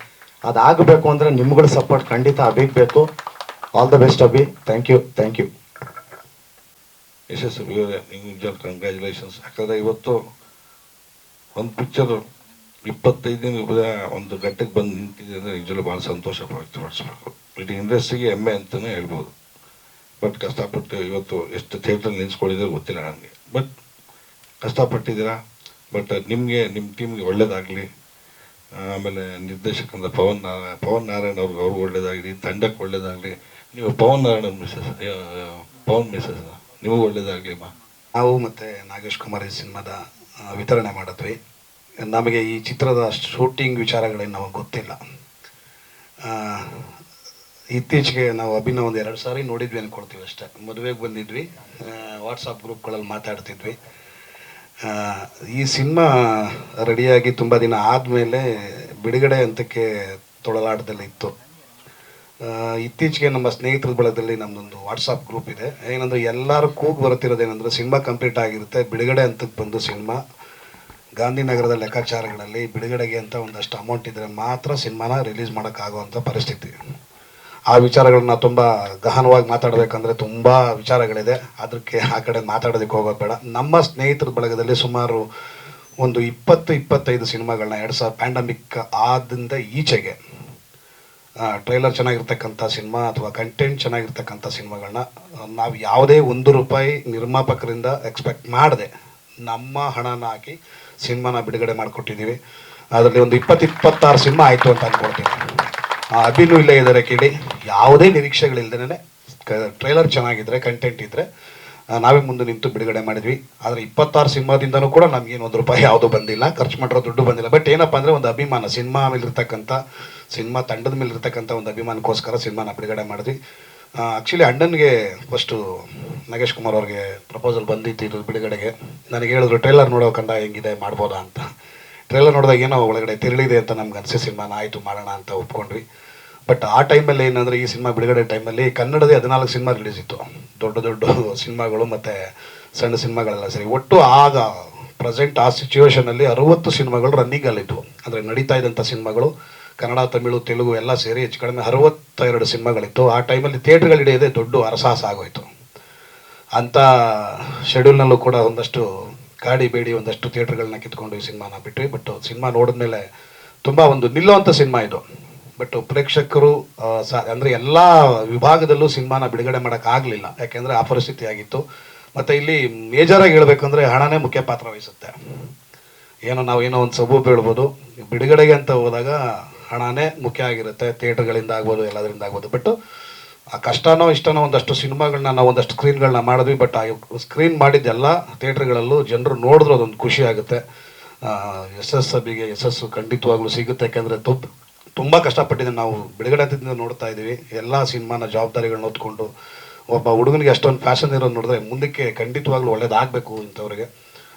ಅದಾಗಬೇಕು ಅಂದರೆ ನಿಮ್ಗಳ ಸಪೋರ್ಟ್ ಖಂಡಿತ ಅಭಿಗೆ ಬೇಕು. All the best Abhi. Thank you.
ಯಶಸ್ವಿ ನಿಜ ಕಂಗ್ರ್ಯಾಚುಲೇಷನ್ಸ್. ಯಾಕಂದರೆ ಇವತ್ತು ಒಂದು ಪಿಕ್ಚರು 25 ದಿನ ಒಂದು ಗಂಟೆಗೆ ಬಂದು ನಿಂತಿದೆ ಅಂದರೆ ನಿಜವೂ ಭಾಳ ಸಂತೋಷ ವ್ಯಕ್ತಪಡಿಸ್ಬೇಕು. ಇಡೀ ಇಂಡಸ್ಟ್ರಿಗೆ ಹೆಮ್ಮೆ ಅಂತಲೇ ಹೇಳ್ಬೋದು. ಬಟ್ ಕಷ್ಟಪಟ್ಟು ಇವತ್ತು ಎಷ್ಟು ಥಿಯೇಟ್ರಲ್ಲಿ ನಿಲ್ಸ್ಕೊಂಡಿದ್ರೆ ಗೊತ್ತಿಲ್ಲ ನನಗೆ. ಬಟ್ ಕಷ್ಟಪಟ್ಟಿದ್ದೀರಾ. ಬಟ್ ನಿಮಗೆ, ನಿಮ್ಮ ಟೀಮ್ಗೆ ಒಳ್ಳೇದಾಗಲಿ. ಆಮೇಲೆ ನಿರ್ದೇಶಕಂದ ಪವನ್ ನಾರಾಯಣ್ ಅವ್ರಿಗೆ ಒಳ್ಳೇದಾಗಲಿ, ತಂಡಕ್ಕೆ ಒಳ್ಳೇದಾಗಲಿ. ನೀವು ಪವನ್ ನಾರಾಯಣ್ ಮಿಸಸ್, ಪವನ್ ಮಿಸಸ್, ನಿಮಗೂ ಒಳ್ಳೇದಾಗಲಿ ಮಾ.
ನಾವು ಮತ್ತು ನಾಗೇಶ್ ಕುಮಾರ್ ಈ ಸಿನಿಮಾದ ವಿತರಣೆ ಮಾಡಿದ್ವಿ. ನಮಗೆ ಈ ಚಿತ್ರದ ಶೂಟಿಂಗ್ ವಿಚಾರಗಳೇನು ನಮಗೆ ಗೊತ್ತಿಲ್ಲ. ಇತ್ತೀಚೆಗೆ ನಾವು ಅಭಿನವ್ ಒಂದು 2 ಸಾರಿ ನೋಡಿದ್ವಿ ಅಂದ್ಕೊಳ್ತೀವಿ ಅಷ್ಟೇ. ಮದುವೆಗೆ ಬಂದಿದ್ವಿ, ವಾಟ್ಸಪ್ ಗ್ರೂಪ್ಗಳಲ್ಲಿ ಮಾತಾಡ್ತಿದ್ವಿ. ಈ ಸಿನಿಮಾ ರೆಡಿಯಾಗಿ ತುಂಬ ದಿನ ಆದಮೇಲೆ ಬಿಡುಗಡೆ ಹಂತಕ್ಕೆ ತೊಳಲಾಟದಲ್ಲಿತ್ತು. ಇತ್ತೀಚೆಗೆ ನಮ್ಮ ಸ್ನೇಹಿತರ ಬಳಗದಲ್ಲಿ ನಮ್ಮದೊಂದು ವಾಟ್ಸಪ್ ಗ್ರೂಪ್ ಇದೆ. ಏನಂದರೆ ಎಲ್ಲರೂ ಕೂಗು ಬರ್ತಿರೋದೇನೆಂದರೆ ಸಿನಿಮಾ ಕಂಪ್ಲೀಟ್ ಆಗಿರುತ್ತೆ, ಬಿಡುಗಡೆ ಹಂತಕ್ಕೆ ಬಂದು ಸಿನಿಮಾ ಗಾಂಧಿನಗರದ ಲೆಕ್ಕಾಚಾರಗಳಲ್ಲಿ ಬಿಡುಗಡೆಗೆ ಅಂತ ಒಂದಷ್ಟು ಅಮೌಂಟ್ ಇದ್ದರೆ ಮಾತ್ರ ಸಿನಿಮಾನ ರಿಲೀಸ್ ಮಾಡೋಕ್ಕಾಗುವಂಥ ಪರಿಸ್ಥಿತಿ. ಆ ವಿಚಾರಗಳನ್ನ ತುಂಬ ಗಹನವಾಗಿ ಮಾತಾಡಬೇಕಂದ್ರೆ ತುಂಬ ವಿಚಾರಗಳಿದೆ. ಅದಕ್ಕೆ ಆ ಕಡೆ ಮಾತಾಡೋದಕ್ಕೆ ಹೋಗೋದು ಬೇಡ. ನಮ್ಮ ಸ್ನೇಹಿತರ ಬಳಗದಲ್ಲಿ ಸುಮಾರು ಒಂದು 20-25 ಸಿನಿಮಾಗಳನ್ನ 2000 ಪ್ಯಾಂಡಮಿಕ್ ಆದಿಂದ ಈಚೆಗೆ ಟ್ರೈಲರ್ ಚೆನ್ನಾಗಿರ್ತಕ್ಕಂಥ ಸಿನಿಮಾ ಅಥವಾ ಕಂಟೆಂಟ್ ಚೆನ್ನಾಗಿರ್ತಕ್ಕಂಥ ಸಿನಿಮಾಗಳನ್ನ ನಾವು ಯಾವುದೇ ₹1 ನಿರ್ಮಾಪಕರಿಂದ ಎಕ್ಸ್ಪೆಕ್ಟ್ ಮಾಡದೆ ನಮ್ಮ ಹಣನ ಹಾಕಿ ಸಿನಿಮಾನ ಬಿಡುಗಡೆ ಮಾಡಿಕೊಟ್ಟಿದ್ದೀವಿ. ಅದರಲ್ಲಿ ಒಂದು 20-26 ಸಿನಿಮಾ ಆಯಿತು ಅಂತ ಅಂದ್ಕೊಳ್ತೀನಿ. ಅಭಿನೂ ಇಲ್ಲೇ ಇದ್ದಾರೆ ಕೇಳಿ. ಯಾವುದೇ ನಿರೀಕ್ಷೆಗಳಿಲ್ದೇ ಟ್ರೈಲರ್ ಚೆನ್ನಾಗಿದ್ದರೆ, ಕಂಟೆಂಟ್ ಇದ್ದರೆ ನಾವೇ ಮುಂದೆ ನಿಂತು ಬಿಡುಗಡೆ ಮಾಡಿದ್ವಿ. ಆದರೆ 26 ಸಿನಿಮಾದಿಂದನೂ ಕೂಡ ನಮಗೇನು ₹1 ಯಾವುದೂ ಬಂದಿಲ್ಲ, ಖರ್ಚು ಮಾಡಿರೋ ದುಡ್ಡು ಬಂದಿಲ್ಲ. ಬಟ್ ಏನಪ್ಪ ಅಂದರೆ ಒಂದು ಅಭಿಮಾನ, ಸಿನಿಮಾ ಮೇಲಿರ್ತಕ್ಕಂಥ, ಸಿನಿಮಾ ತಂಡದ ಮೇಲಿರ್ತಕ್ಕಂಥ ಒಂದು ಅಭಿಮಾನಕ್ಕೋಸ್ಕರ ಸಿನಿಮಾನ ಬಿಡುಗಡೆ ಮಾಡಿದ್ವಿ. ಆ್ಯಕ್ಚುಲಿ ಅಣ್ಣನಿಗೆ ಫಸ್ಟು ನಾಗೇಶ್ ಕುಮಾರ್ ಅವ್ರಿಗೆ ಪ್ರಪೋಸಲ್ ಬಂದಿತ್ತು ಇದು ಬಿಡುಗಡೆಗೆ. ನನಗೆ ಹೇಳಿದ್ರು ಟ್ರೈಲರ್ ನೋಡೋ ಕಂಡ ಹೆಂಗಿದೆ, ಮಾಡ್ಬೋದಾ ಅಂತ. ಟ್ರೈಲರ್ ನೋಡಿದಾಗ ಏನೋ ಒಳಗಡೆ ತಿರುಳಿದೆ ಅಂತ ನಮ್ಗೆ ಅನಿಸಿ ಸಿನಿಮಾನ ಆಯಿತು ಮಾಡೋಣ ಅಂತ ಒಪ್ಕೊಂಡ್ವಿ. ಬಟ್ ಆ ಟೈಮಲ್ಲಿ ಏನಂದರೆ ಈ ಸಿನಿಮಾ ಬಿಡುಗಡೆ ಟೈಮಲ್ಲಿ ಕನ್ನಡದೇ 14 ಸಿನಿಮಾ ರಿಲೀಸ್ ಇತ್ತು. ದೊಡ್ಡ ದೊಡ್ಡ ಸಿನಿಮಾಗಳು ಮತ್ತು ಸಣ್ಣ ಸಿನಿಮಾಗಳೆಲ್ಲ ಸೇರಿ ಒಟ್ಟು ಆಗ ಪ್ರೆಸೆಂಟ್ ಆ ಸಿಚುವೇಷನಲ್ಲಿ 60 ಸಿನಿಮಾಗಳು ರನ್ನಿಂಗಲ್ಲಿತ್ತು. ಅಂದರೆ ನಡೀತಾ ಇದ್ದಂಥ ಸಿನಿಮಾಗಳು ಕನ್ನಡ, ತಮಿಳು, ತೆಲುಗು ಎಲ್ಲ ಸೇರಿ ಹೆಚ್ಚು ಕಡಿಮೆ 62 ಸಿನಿಮಾಗಳಿತ್ತು. ಆ ಟೈಮಲ್ಲಿ ಥಿಯೇಟ್ರ್ಗಳು ಹಿಡಿಯೋದೇ ದೊಡ್ಡ ಅರಸಾಹಸ ಆಗೋಯಿತು. ಅಂಥ ಶೆಡ್ಯೂಲ್ನಲ್ಲೂ ಕೂಡ ಒಂದಷ್ಟು ಗಾಡಿ ಬೇಡಿ ಒಂದಷ್ಟು ಥಿಯೇಟ್ರ್ಗಳನ್ನ ಕಿತ್ಕೊಂಡು ಈ ಸಿನಿಮಾನ ಬಿಟ್ವಿ. ಬಟ್ ಸಿನಿಮಾ ನೋಡಿದ್ಮೇಲೆ ತುಂಬ ಒಂದು ನಿಲ್ಲುವಂಥ ಸಿನಿಮಾ ಇದು. ಬಟ್ ಪ್ರೇಕ್ಷಕರು ಅಂದರೆ ಎಲ್ಲ ವಿಭಾಗದಲ್ಲೂ ಸಿನಿಮಾನ ಬಿಡುಗಡೆ ಮಾಡೋಕ್ಕಾಗಲಿಲ್ಲ, ಯಾಕೆಂದರೆ ಆ ಪರಿಸ್ಥಿತಿ ಆಗಿತ್ತು. ಮತ್ತು ಇಲ್ಲಿ ಮೇಜರಾಗಿ ಹೇಳಬೇಕಂದ್ರೆ ಹಣನೇ ಮುಖ್ಯ ಪಾತ್ರ ವಹಿಸುತ್ತೆ. ನಾವೇನೋ ಒಂದು ಸಬೂಬು ಹೇಳ್ಬೋದು, ಬಿಡುಗಡೆಗೆ ಅಂತ ಹೋದಾಗ ಹಣನೇ ಮುಖ್ಯ ಆಗಿರುತ್ತೆ. ಥಿಯೇಟ್ರ್ಗಳಿಂದ ಆಗ್ಬೋದು, ಎಲ್ಲದರಿಂದ ಆಗ್ಬೋದು. ಬಟ್ ಆ ಕಷ್ಟನೋ ಇಷ್ಟನೋ ಒಂದಷ್ಟು ಸಿನಿಮಾಗಳನ್ನ ನಾವು ಒಂದಷ್ಟು ಸ್ಕ್ರೀನ್ಗಳನ್ನ ಮಾಡಿದ್ವಿ. ಬಟ್ ಆ ಸ್ಕ್ರೀನ್ ಮಾಡಿದ್ದೆಲ್ಲ ಥಿಯೇಟ್ರ್ಗಳಲ್ಲೂ ಜನರು ನೋಡಿದ್ರು ಅದೊಂದು ಖುಷಿ ಆಗುತ್ತೆ. ಯಶಸ್ಸು ಯಶಸ್ಸು ಖಂಡಿತವಾಗ್ಲೂ ಸಿಗುತ್ತೆ. ಯಾಕೆಂದರೆ ತುಂಬ ಕಷ್ಟಪಟ್ಟಿದ್ದೀನಿ. ನಾವು ಬಿಡುಗಡೆ ಹಂತದಿಂದ ನೋಡ್ತಾ ಇದ್ದೀವಿ ಎಲ್ಲ ಸಿನಿಮಾನ ಜವಾಬ್ದಾರಿಗಳನ್ನ ಹೊತ್ಕೊಂಡು. ಒಬ್ಬ ಹುಡುಗನಿಗೆ ಅಷ್ಟೊಂದು ಫ್ಯಾಷನ್ ಇರೋದು ನೋಡಿದ್ರೆ ಮುಂದಕ್ಕೆ ಖಂಡಿತವಾಗ್ಲೂ ಒಳ್ಳೇದಾಗಬೇಕು ಇಂಥವ್ರಿಗೆ.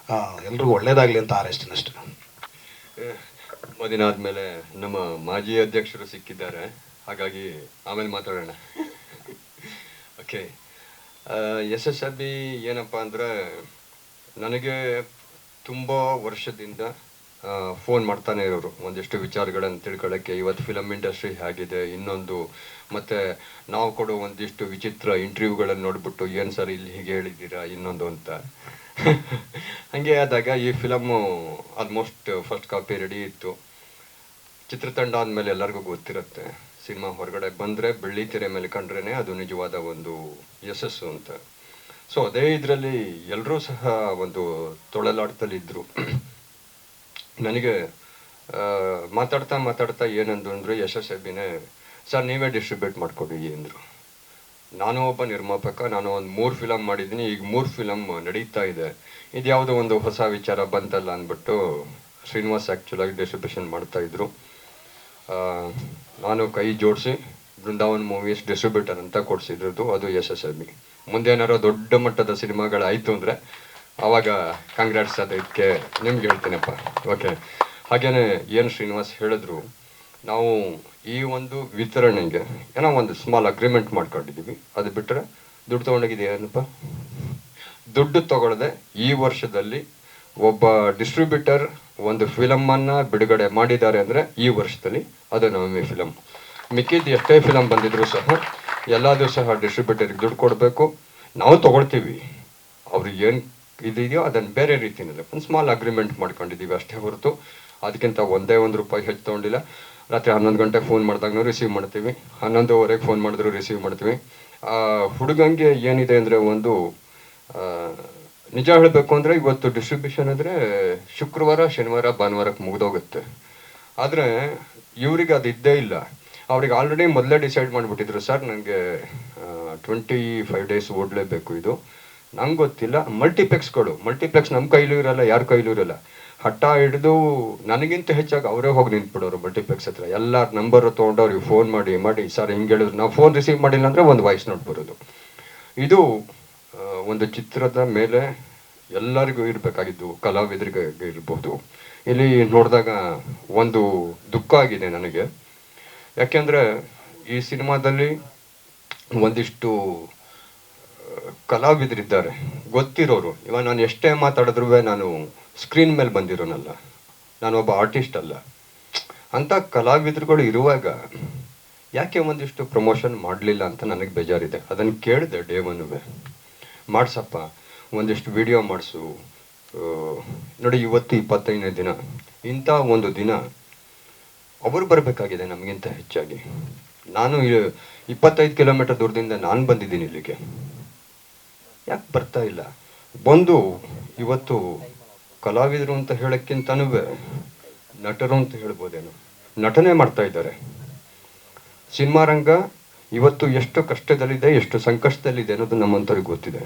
ಎಲ್ರಿಗೂ ಒಳ್ಳೇದಾಗಲಿ ಅಂತ ಹಾರೈಸ್ತೀನಿ ಅಷ್ಟೇ.
ತುಂಬ ದಿನ ಆದಮೇಲೆ ನಮ್ಮ ಮಾಜಿ ಅಧ್ಯಕ್ಷರು ಸಿಕ್ಕಿದ್ದಾರೆ, ಹಾಗಾಗಿ ಆಮೇಲೆ ಮಾತಾಡೋಣ. ಓಕೆ, SSRB ಏನಪ್ಪ ಅಂದರೆ, ನನಗೆ ತುಂಬ ವರ್ಷದಿಂದ ಫೋನ್ ಮಾಡ್ತಾನೆ ಇರೋರು ಒಂದಿಷ್ಟು ವಿಚಾರಗಳನ್ನು ತಿಳ್ಕೊಳ್ಳೋಕ್ಕೆ. ಇವತ್ತು ಫಿಲಮ್ ಇಂಡಸ್ಟ್ರಿ ಹೇಗಿದೆ, ಇನ್ನೊಂದು ಮತ್ತು ನಾವು ಕೊಡೋ ಒಂದಿಷ್ಟು ವಿಚಿತ್ರ ಇಂಟರ್ವ್ಯೂಗಳನ್ನು ನೋಡಿಬಿಟ್ಟು ಏನು ಸರ್ ಇಲ್ಲಿ ಹೀಗೆ ಹೇಳಿದ್ದೀರಾ ಇನ್ನೊಂದು ಅಂತ. ಹಾಗೆ ಆದಾಗ ಈ film almost first copy ready ಇತ್ತು. ಚಿತ್ರತಂಡ ಆದಮೇಲೆ ಎಲ್ಲರಿಗೂ ಗೊತ್ತಿರುತ್ತೆ, ಸಿನಿಮಾ ಹೊರಗಡೆ ಬಂದರೆ ಬೆಳ್ಳಿ ತೆರೆ ಮೇಲೆ ಕಂಡ್ರೇ ಅದು ನಿಜವಾದ ಒಂದು ಯಶಸ್ಸು ಅಂತ. ಸೊ ಅದೇ ಇದರಲ್ಲಿ ಎಲ್ಲರೂ ಸಹ ಒಂದು ತೊಳಲಾಟದಲ್ಲಿದ್ದರು. ನನಗೆ ಮಾತಾಡ್ತಾ ಏನಂದು ಅಂದರೆ SSRBನೇ ಸರ್ ನೀವೇ ಡಿಸ್ಟ್ರಿಬ್ಯೂಟ್ ಮಾಡಿಕೊಡಿ ಅಂದರು. ನಾನು ಒಬ್ಬ ನಿರ್ಮಾಪಕ, ನಾನು ಒಂದು 3 ಫಿಲಮ್ ಮಾಡಿದ್ದೀನಿ, ಈಗ 3 ಫಿಲಮ್ ನಡೀತಾ ಇದೆ, ಇದು ಯಾವುದೋ ಒಂದು ಹೊಸ ವಿಚಾರ ಬಂತಲ್ಲ ಅಂದ್ಬಿಟ್ಟು ಶ್ರೀನಿವಾಸ್ ಆ್ಯಕ್ಚುಲಾಗಿ ಡಿಸ್ಟ್ರಿಬ್ಯೂಷನ್ ಮಾಡ್ತಾಯಿದ್ರು. ನಾನು ಕೈ ಜೋಡಿಸಿ ಬೃಂದಾವನ್ ಮೂವೀಸ್ ಡಿಸ್ಟ್ರಿಬ್ಯೂಟರ್ ಅಂತ ಕೊಡಿಸಿದ್ರದ್ದು ಅದು SSRB. ಮುಂದೆ ಏನಾರೋ ದೊಡ್ಡ ಮಟ್ಟದ ಸಿನಿಮಾಗಳಾಯಿತು ಅಂದರೆ ಆವಾಗ ಕಾಂಗ್ರಾಟ್ಸ್ ಅದಕ್ಕೆ ನಿಮ್ಗೆ ಹೇಳ್ತೀನಪ್ಪ. ಓಕೆ, ಹಾಗೆಯೇ ಏನು ಶ್ರೀನಿವಾಸ್ ಹೇಳಿದ್ರು, ನಾವು ಈ ಒಂದು ವಿತರಣೆಗೆ ಏನೋ ಒಂದು ಸ್ಮಾಲ್ ಅಗ್ರಿಮೆಂಟ್ ಮಾಡ್ಕೊಂಡಿದ್ದೀವಿ. ಅದು ಬಿಟ್ಟರೆ ದುಡ್ಡು ತೊಗೊಂಡೋಗಿದೆ ಏನಪ್ಪ, ದುಡ್ಡು ತಗೊಳ್ಳದೆ ಈ ವರ್ಷದಲ್ಲಿ ಒಬ್ಬ ಡಿಸ್ಟ್ರಿಬ್ಯೂಟರ್ ಒಂದು ಫಿಲಮನ್ನು ಬಿಡುಗಡೆ ಮಾಡಿದ್ದಾರೆ ಅಂದರೆ ಈ ವರ್ಷದಲ್ಲಿ ಅದು ನವಮಿ ಫಿಲಮ್. ಮಿಕ್ಕಿದ್ದು ಎಷ್ಟೇ ಫಿಲಮ್ ಬಂದಿದ್ರು ಸಹ ಎಲ್ಲದೂ ಸಹ ಡಿಸ್ಟ್ರಿಬ್ಯೂಟರ್ಗೆ ದುಡ್ಡು ಕೊಡಬೇಕು. ನಾವು ತೊಗೊಳ್ತೀವಿ, ಅವ್ರಿಗೆ ಏನು ಇದೆಯೋ ಅದನ್ನು ಬೇರೆ ರೀತಿಯಲ್ಲಿ ಒಂದು ಸ್ಮಾಲ್ ಅಗ್ರಿಮೆಂಟ್ ಮಾಡ್ಕೊಂಡಿದ್ದೀವಿ ಅಷ್ಟೇ ಹೊರತು ಅದಕ್ಕಿಂತ ₹1 ಹೆಚ್ಚು ತೊಗೊಂಡಿಲ್ಲ. ರಾತ್ರಿ 11 ಗಂಟೆಗೆ ಫೋನ್ ಮಾಡಿದಾಗೂ ರಿಸೀವ್ ಮಾಡ್ತೀವಿ, 11:15 ಫೋನ್ ಮಾಡಿದ್ರು ರಿಸೀವ್ ಮಾಡ್ತೀವಿ. ಹುಡುಗಂಗೆ ಏನಿದೆ ಅಂದರೆ ಒಂದು ನಿಜ ಹೇಳಬೇಕು ಅಂದರೆ ಇವತ್ತು ಡಿಸ್ಟ್ರಿಬ್ಯೂಷನ್ ಅಂದರೆ ಶುಕ್ರವಾರ, ಶನಿವಾರ, ಭಾನುವಾರಕ್ಕೆ ಮುಗಿದೋಗುತ್ತೆ. ಆದರೆ ಇವರಿಗೆ ಅದು ಇದ್ದೇ ಇಲ್ಲ. ಅವ್ರಿಗೆ ಆಲ್ರೆಡಿ ಮೊದಲೇ ಡಿಸೈಡ್ ಮಾಡಿಬಿಟ್ಟಿದ್ರು, ಸರ್ ನನಗೆ 25 ಡೇಸ್ ಓಡಲೇಬೇಕು ಇದು. ನಂಗೆ ಗೊತ್ತಿಲ್ಲ, ಮಲ್ಟಿಪ್ಲೆಕ್ಸ್ ನಮ್ಮ ಕೈಲೂ ಇರಲ್ಲ, ಯಾರ ಕೈಲೂ ಇರಲ್ಲ. ಹಠ ಹಿಡಿದು ನನಗಿಂತ ಹೆಚ್ಚಾಗಿ ಅವರೇ ಹೋಗಿ ನಿಂತ್ಬಿಡೋರು ಮಲ್ಟಿಪ್ಲೆಕ್ಸ್ ಹತ್ರ. ಎಲ್ಲರ ನಂಬರು ತೊಗೊಂಡು ಅವ್ರಿಗೆ ಫೋನ್ ಮಾಡಿ ಸರ್ ಹಿಂಗೆ ಹೇಳಿದ್ರು. ನಾವು ಫೋನ್ ರಿಸೀವ್ ಮಾಡಿಲ್ಲ ಅಂದರೆ ಒಂದು ವಾಯ್ಸ್ ನೋಟ್ ಬರೋದು. ಇದು ಒಂದು ಚಿತ್ರದ ಮೇಲೆ ಎಲ್ಲರಿಗೂ ಇರಬೇಕಾಗಿದ್ದು, ಕಲಾವಿದರಿಗೆ ಇರ್ಬೋದು. ಇಲ್ಲಿ ನೋಡಿದಾಗ ಒಂದು ದುಃಖ ಆಗಿದೆ ನನಗೆ. ಯಾಕೆಂದರೆ ಈ ಸಿನಿಮಾದಲ್ಲಿ ಒಂದಿಷ್ಟು ಕಲಾವಿದರಿದ್ದಾರೆ, ಗೊತ್ತಿರೋರು. ಇವಾಗ ನಾನು ಎಷ್ಟೇ ಮಾತಾಡಿದ್ರೂ ನಾನು ಸ್ಕ್ರೀನ್ ಮೇಲೆ ಬಂದಿರೋನಲ್ಲ, ನಾನೊಬ್ಬ ಆರ್ಟಿಸ್ಟ್ ಅಲ್ಲ. ಅಂಥ ಕಲಾವಿದರುಗಳು ಇರುವಾಗ ಯಾಕೆ ಒಂದಿಷ್ಟು ಪ್ರಮೋಷನ್ ಮಾಡಲಿಲ್ಲ ಅಂತ ನನಗೆ ಬೇಜಾರಿದೆ. ಅದನ್ನು ಕೇಳಿದೆ ಡೇ ಒನ್ನುವೆ, ಮಾಡಿಸಪ್ಪ ಒಂದಿಷ್ಟು ವಿಡಿಯೋ ಮಾಡಿಸು. ನೋಡಿ ಇವತ್ತು 25ನೇ ದಿನ, ಇಂಥ ಒಂದು ದಿನ ಅವರು ಬರಬೇಕಾಗಿದೆ ನಮಗಿಂತ ಹೆಚ್ಚಾಗಿ. ನಾನು 25 ಕಿಲೋಮೀಟರ್ ದೂರದಿಂದ ನಾನು ಬಂದಿದ್ದೀನಿ ಇಲ್ಲಿಗೆ, ಯಾಕೆ ಬರ್ತಾ ಇಲ್ಲ? ಬಂದು ಇವತ್ತು ಕಲಾವಿದರು ಅಂತ ಹೇಳೋಕ್ಕಿಂತನೂ ನಟರು ಅಂತ ಹೇಳ್ಬೋದೇನೋ, ನಟನೆ ಮಾಡ್ತಾ ಇದ್ದಾರೆ. ಸಿನಿಮಾ ರಂಗ ಇವತ್ತು ಎಷ್ಟು ಕಷ್ಟದಲ್ಲಿದೆ, ಎಷ್ಟು ಸಂಕಷ್ಟದಲ್ಲಿದೆ ಅನ್ನೋದು ನಮ್ಮಂಥವ್ರಿಗೆ ಗೊತ್ತಿದೆ.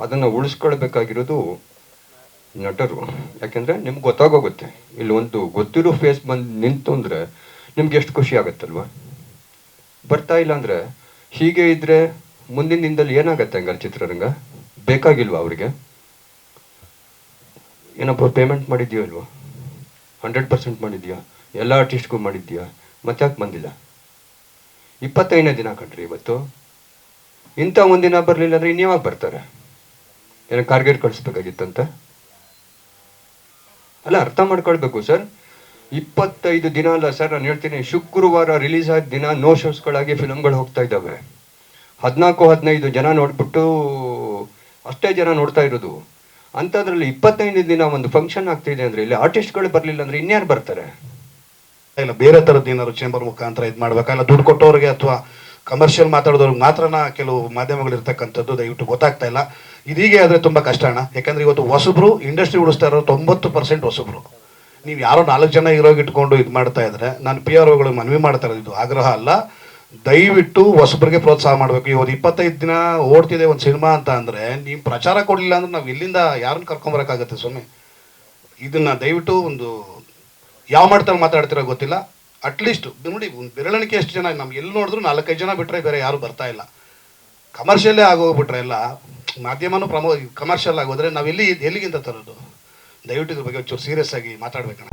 ಅದನ್ನು ಉಳಿಸ್ಕೊಳ್ಬೇಕಾಗಿರೋದು ನಟರು. ಯಾಕೆಂದರೆ ನಿಮ್ಗೆ ಗೊತ್ತಾಗೋಗುತ್ತೆ, ಇಲ್ಲಿ ಒಂದು ಗೊತ್ತಿರೋ ಫೇಸ್ ಬಂದು ನಿಂತು ಅಂದರೆ ನಿಮ್ಗೆ ಎಷ್ಟು ಖುಷಿ ಆಗುತ್ತಲ್ವ. ಬರ್ತಾ ಇಲ್ಲ ಅಂದರೆ ಹೀಗೆ ಇದ್ದರೆ ಮುಂದಿನ ದಿನದಲ್ಲಿ ಏನಾಗತ್ತೆ ಹಂಗಾರೆ ಚಿತ್ರರಂಗ? ಬೇಕಾಗಿಲ್ವ ಅವರಿಗೆ? ಏನಪ್ಪ ಪೇಮೆಂಟ್ ಮಾಡಿದ್ಯೋ ಇಲ್ವೋ? 100% ಮಾಡಿದ್ಯಾ? ಎಲ್ಲ ಆರ್ಟಿಸ್ಟ್ಗೂ ಮಾಡಿದ್ಯಾ? ಮತ್ತ್ಯಾಕೆ ಬಂದಿಲ್ಲ? 25ನೇ ದಿನ ಕಣ್ರಿ ಇವತ್ತು. ಇಂಥ ಒಂದಿನ ಬರಲಿಲ್ಲ ಅಂದರೆ ಇನ್ಯಾವಾಗ ಬರ್ತಾರೆ? ಏನೋ ಕಾರ್ಗೇಟ್ ಕಳಿಸ್ಬೇಕಾಗಿತ್ತಂತ ಅಲ್ಲ, ಅರ್ಥ ಮಾಡ್ಕೊಳ್ಬೇಕು ಸರ್. 25 ದಿನ ಅಲ್ಲ ಸರ್, ನಾನು ಹೇಳ್ತೀನಿ, ಶುಕ್ರವಾರ ರಿಲೀಸ್ ಆದ ದಿನ ನೋ ಶೋಸ್ಗಳಾಗಿ ಫಿಲಮ್ಗಳು ಹೋಗ್ತಾ ಇದ್ದಾವೆ. 14-15 ಜನ ನೋಡ್ಬಿಟ್ಟು ಅಷ್ಟೇ ಜನ ನೋಡ್ತಾ ಇರೋದು. ಅಂಥದ್ರಲ್ಲಿ 25 ದಿನ ಒಂದು ಫಂಕ್ಷನ್ ಆಗ್ತಿದೆ ಅಂದರೆ ಇಲ್ಲಿ ಆರ್ಟಿಸ್ಟ್ಗಳು ಬರಲಿಲ್ಲ ಅಂದರೆ ಇನ್ಯಾರು ಬರ್ತಾರೆ?
ಇಲ್ಲ ಬೇರೆ ಥರದ್ದು ಏನಾದ್ರು ಚೇಂಬರ್ ಮುಖಾಂತರ ಇದು ಮಾಡ್ಬೇಕಲ್ಲ, ದುಡ್ಡು ಕೊಟ್ಟವ್ರಿಗೆ ಅಥವಾ ಕಮರ್ಷಿಯಲ್ ಮಾತಾಡೋದ್ರಿಗೆ ಮಾತ್ರನ ಕೆಲವು ಮಾಧ್ಯಮಗಳು ಇರ್ತಕ್ಕಂಥದ್ದು ದಯವಿಟ್ಟು ಗೊತ್ತಾಗ್ತಾ ಇಲ್ಲ. ಇದೀಗೆ ಆದರೆ ತುಂಬ ಕಷ್ಟ ಅಣ್ಣ. ಯಾಕಂದ್ರೆ ಇವತ್ತು ಹೊಸಬ್ರು ಇಂಡಸ್ಟ್ರಿ ಉಳಿಸ್ತಾ ಇರೋರು 90% ಹೊಸಬ್ರು. ನೀವು ಯಾರೋ 4 ಜನ ಹೀರೋಗಿ ಇಟ್ಕೊಂಡು ಇದು ಮಾಡ್ತಾ ಇದ್ರೆ ನಾನು PROಗಳಿಗೆ ಮನವಿ ಮಾಡ್ತಾ ಇರೋದು, ಇದು ಆಗ್ರಹ ಅಲ್ಲ. ದಯವಿಟ್ಟು ಹೊಸಬ್ರಿಗೆ ಪ್ರೋತ್ಸಾಹ ಮಾಡಬೇಕು. ಇವತ್ತು 25 ದಿನ ಓಡ್ತಿದೆ ಒಂದು ಸಿನಿಮಾ ಅಂತ ಅಂದರೆ ನೀವು ಪ್ರಚಾರ ಕೊಡಲಿಲ್ಲ ಅಂದ್ರೆ ನಾವು ಇಲ್ಲಿಂದ ಯಾರನ್ನು ಕರ್ಕೊಂಬರೋಕ್ಕಾಗತ್ತೆ ಸ್ವಾಮಿ? ಇದನ್ನು ದಯವಿಟ್ಟು ಒಂದು ಯಾವ ಮಾಡ್ತಾರೆ ಮಾತಾಡ್ತಿರೋ ಗೊತ್ತಿಲ್ಲ. ಅಟ್ಲೀಸ್ಟ್ ನೋಡಿ, ಒಂದು ಬೆರಳಿಕೆ ಎಷ್ಟು ಜನ, ನಮ್ಗೆ ಎಲ್ಲಿ ನೋಡಿದ್ರು 4-5 ಜನ ಬಿಟ್ಟರೆ ಬೇರೆ ಯಾರು ಬರ್ತಾ ಇಲ್ಲ. ಕಮರ್ಷಿಯಲ್ಲೇ ಆಗೋಗ್ಬಿಟ್ರೆ ಎಲ್ಲ ಮಾಧ್ಯಮನೂ ಕಮರ್ಷಿಯಲ್ ಆಗೋದ್ರೆ ನಾವು ಎಲ್ಲಿಗಿಂತ ತರೋದು? ದಯವಿಟ್ಟು ಇದ್ರ ಬಗ್ಗೆ ಒಂಚೂರು ಸೀರಿಯಸ್ ಆಗಿ ಮಾತಾಡ್ಬೇಕಣ್ಣ.